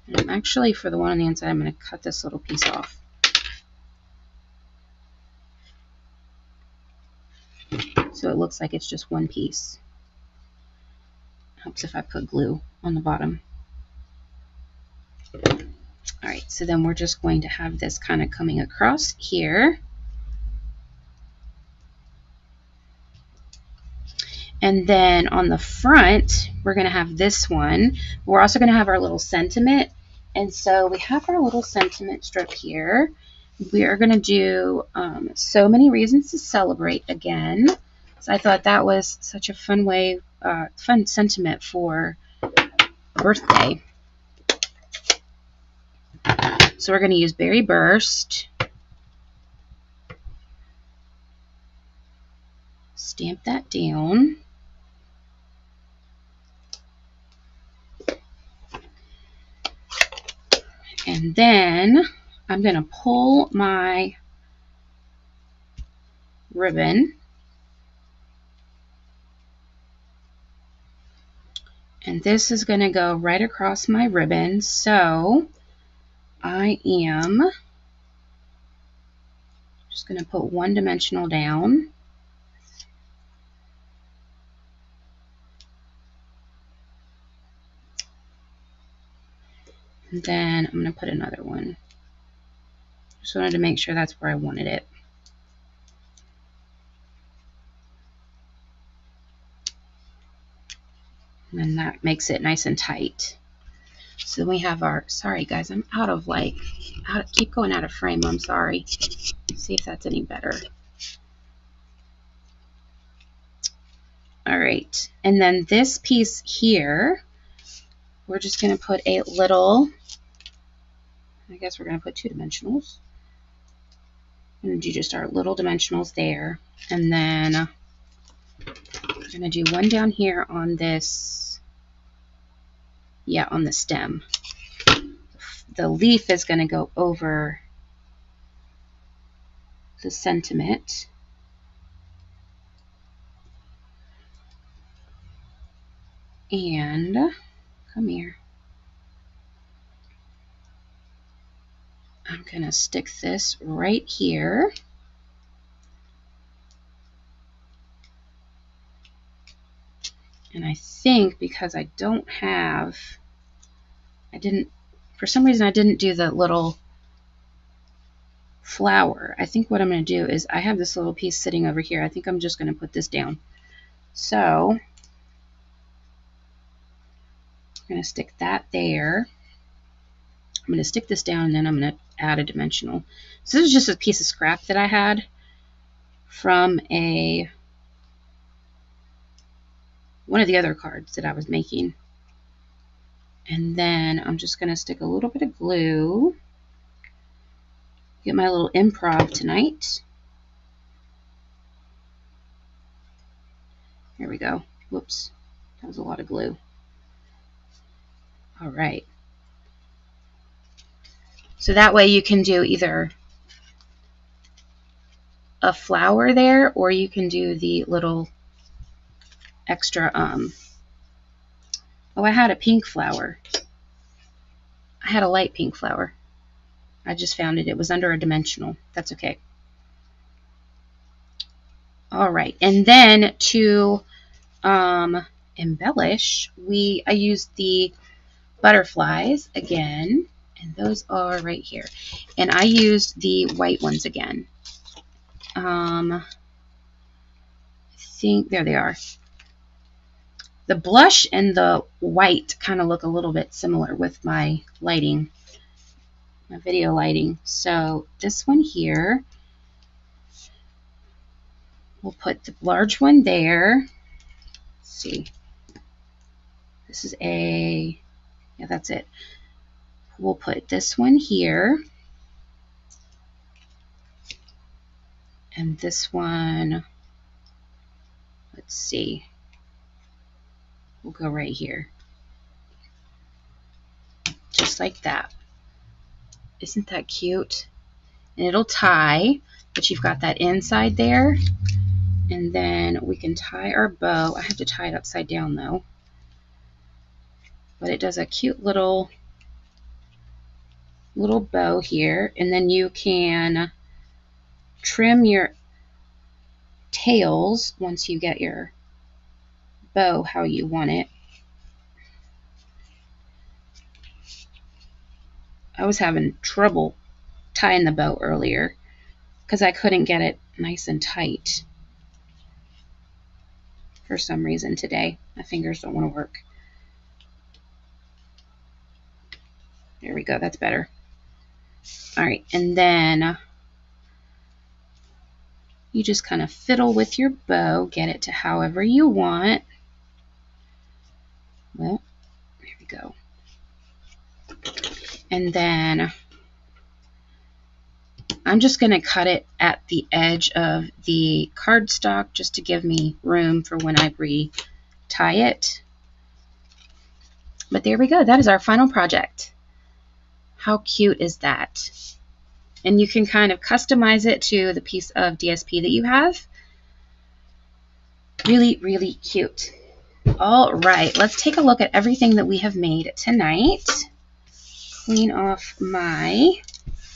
And actually, for the one on the inside, I'm going to cut this little piece off. So it looks like it's just one piece. Helps if I put glue on the bottom. All right, so then we're just going to have this kind of coming across here. And then on the front, we're going to have this one. We're also going to have our little sentiment. And so we have our little sentiment strip here. We are going to do so many reasons to celebrate again. So I thought that was such a fun way, fun sentiment for a birthday. So we're going to use Berry Burst. Stamp that down. And then I'm going to pull my ribbon. And this is going to go right across my ribbon. So I am just going to put one dimensional down. And then I'm going to put another one. Just wanted to make sure that's where I wanted it. And then that makes it nice and tight. So we have our, sorry guys, I'm keep going out of frame, I'm sorry. Let's see if that's any better. All right, and then this piece here, we're just going to put a little, I guess we're going to put 2 dimensionals. I'm going to do just our little dimensionals there. And then we're going to do one down here on this, yeah, on the stem. The leaf is going to go over the sentiment. And come here. I'm going to stick this right here. And I think because I don't have, for some reason I didn't do the little flower. I think what I'm going to do is I have this little piece sitting over here. I think I'm just going to put this down. So I'm going to stick that there. I'm going to stick this down and then I'm going to add a dimensional. So this is just a piece of scrap that I had from one of the other cards that I was making. And then I'm just going to stick a little bit of glue. Get my little improv tonight. There we go. Whoops. That was a lot of glue. All right. So that way you can do either a flower there or you can do the little extra, oh, I had a pink flower. I had a light pink flower. I just found it. It was under a dimensional. That's okay. All right. And then to embellish, I used the butterflies again. And those are right here. And I used the white ones again. I think, there they are. The blush and the white kind of look a little bit similar with my lighting, my video lighting. So this one here, we'll put the large one there. Let's see. This is yeah, that's it. We'll put this one here. And this one, let's see. We'll go right here. Just like that. Isn't that cute? And it'll tie, but you've got that inside there. And then we can tie our bow. I have to tie it upside down though. But it does a cute little bow here. And then you can trim your tails once you get your bow how you want it. I was having trouble tying the bow earlier because I couldn't get it nice and tight for some reason today. My fingers don't want to work. There we go. That's better. All right, and then you just kind of fiddle with your bow, get it to however you want. Well, there we go. And then I'm just going to cut it at the edge of the cardstock just to give me room for when I re-tie it. But there we go. That is our final project. How cute is that? And you can kind of customize it to the piece of DSP that you have. Really, really cute. All right, let's take a look at everything that we have made tonight. Clean off my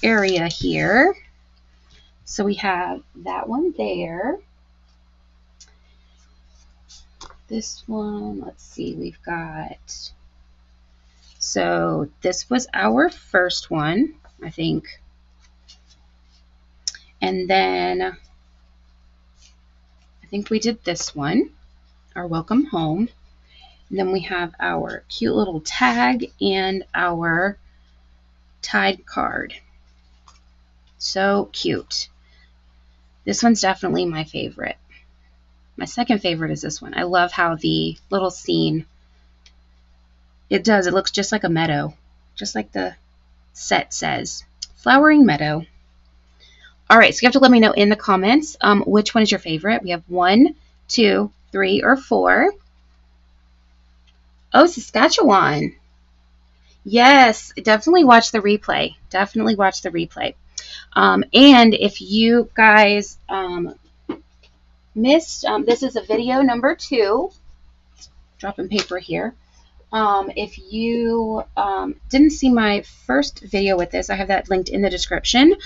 area here. So we have that one there. This one, let's see, we've got, so this was our first one, I think. And then I think we did this one, our welcome home. And then we have our cute little tag and our tied card. So cute. This one's definitely my favorite. My second favorite is this one. I love how the little scene, it looks just like a meadow, just like the set says. Flowering Meadow. All right, so you have to let me know in the comments which one is your favorite. We have 1, 2, 3, or 4. Oh, Saskatchewan. Yes, definitely watch the replay. Definitely watch the replay. And if you guys missed, this is a video number 2. Dropping paper here. If you didn't see my first video with this, I have that linked in the description.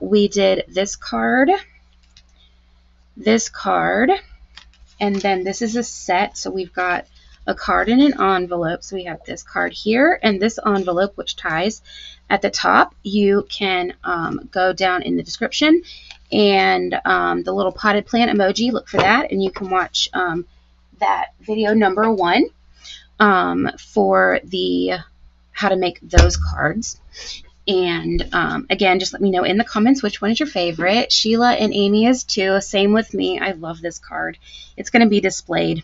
We did this card, and then this is a set. So we've got a card in an envelope. So we have this card here and this envelope, which ties at the top. You can go down in the description and the little potted plant emoji, look for that, and you can watch that video number 1 for the how to make those cards. And again, just let me know in the comments which one is your favorite. Sheila and Amy is too. Same with me. I love this card. It's going to be displayed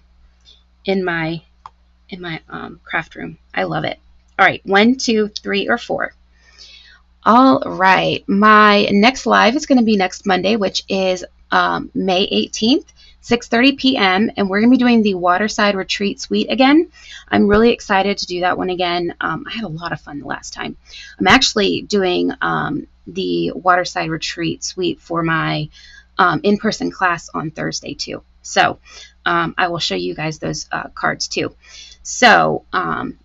in my craft room. I love it. All right, 1, 2, 3, or 4. All right, my next live is going to be next Monday, which is May 18th, 6:30 p.m. and we're going to be doing the Waterside Retreat Suite again. I'm really excited to do that one again. I had a lot of fun the last time. I'm actually doing the Waterside Retreat Suite for my in-person class on Thursday too. So I will show you guys those cards too. So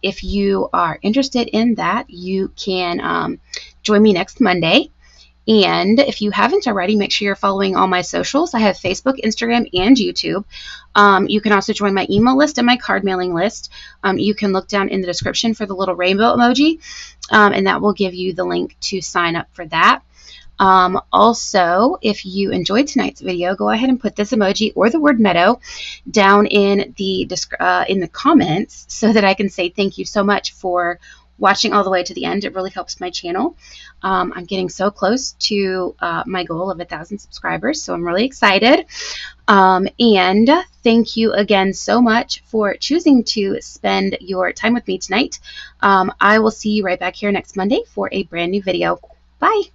if you are interested in that, you can join me next Monday. And if you haven't already, make sure you're following all my socials. I have Facebook, Instagram, and YouTube. You can also join my email list and my card mailing list. You can look down in the description for the little rainbow emoji, and that will give you the link to sign up for that. Also, if you enjoyed tonight's video, go ahead and put this emoji or the word meadow down in the comments so that I can say thank you so much for watching all the way to the end. It really helps my channel. I'm getting so close to my goal of 1,000 subscribers, so I'm really excited. And thank you again so much for choosing to spend your time with me tonight. I will see you right back here next Monday for a brand new video. Bye.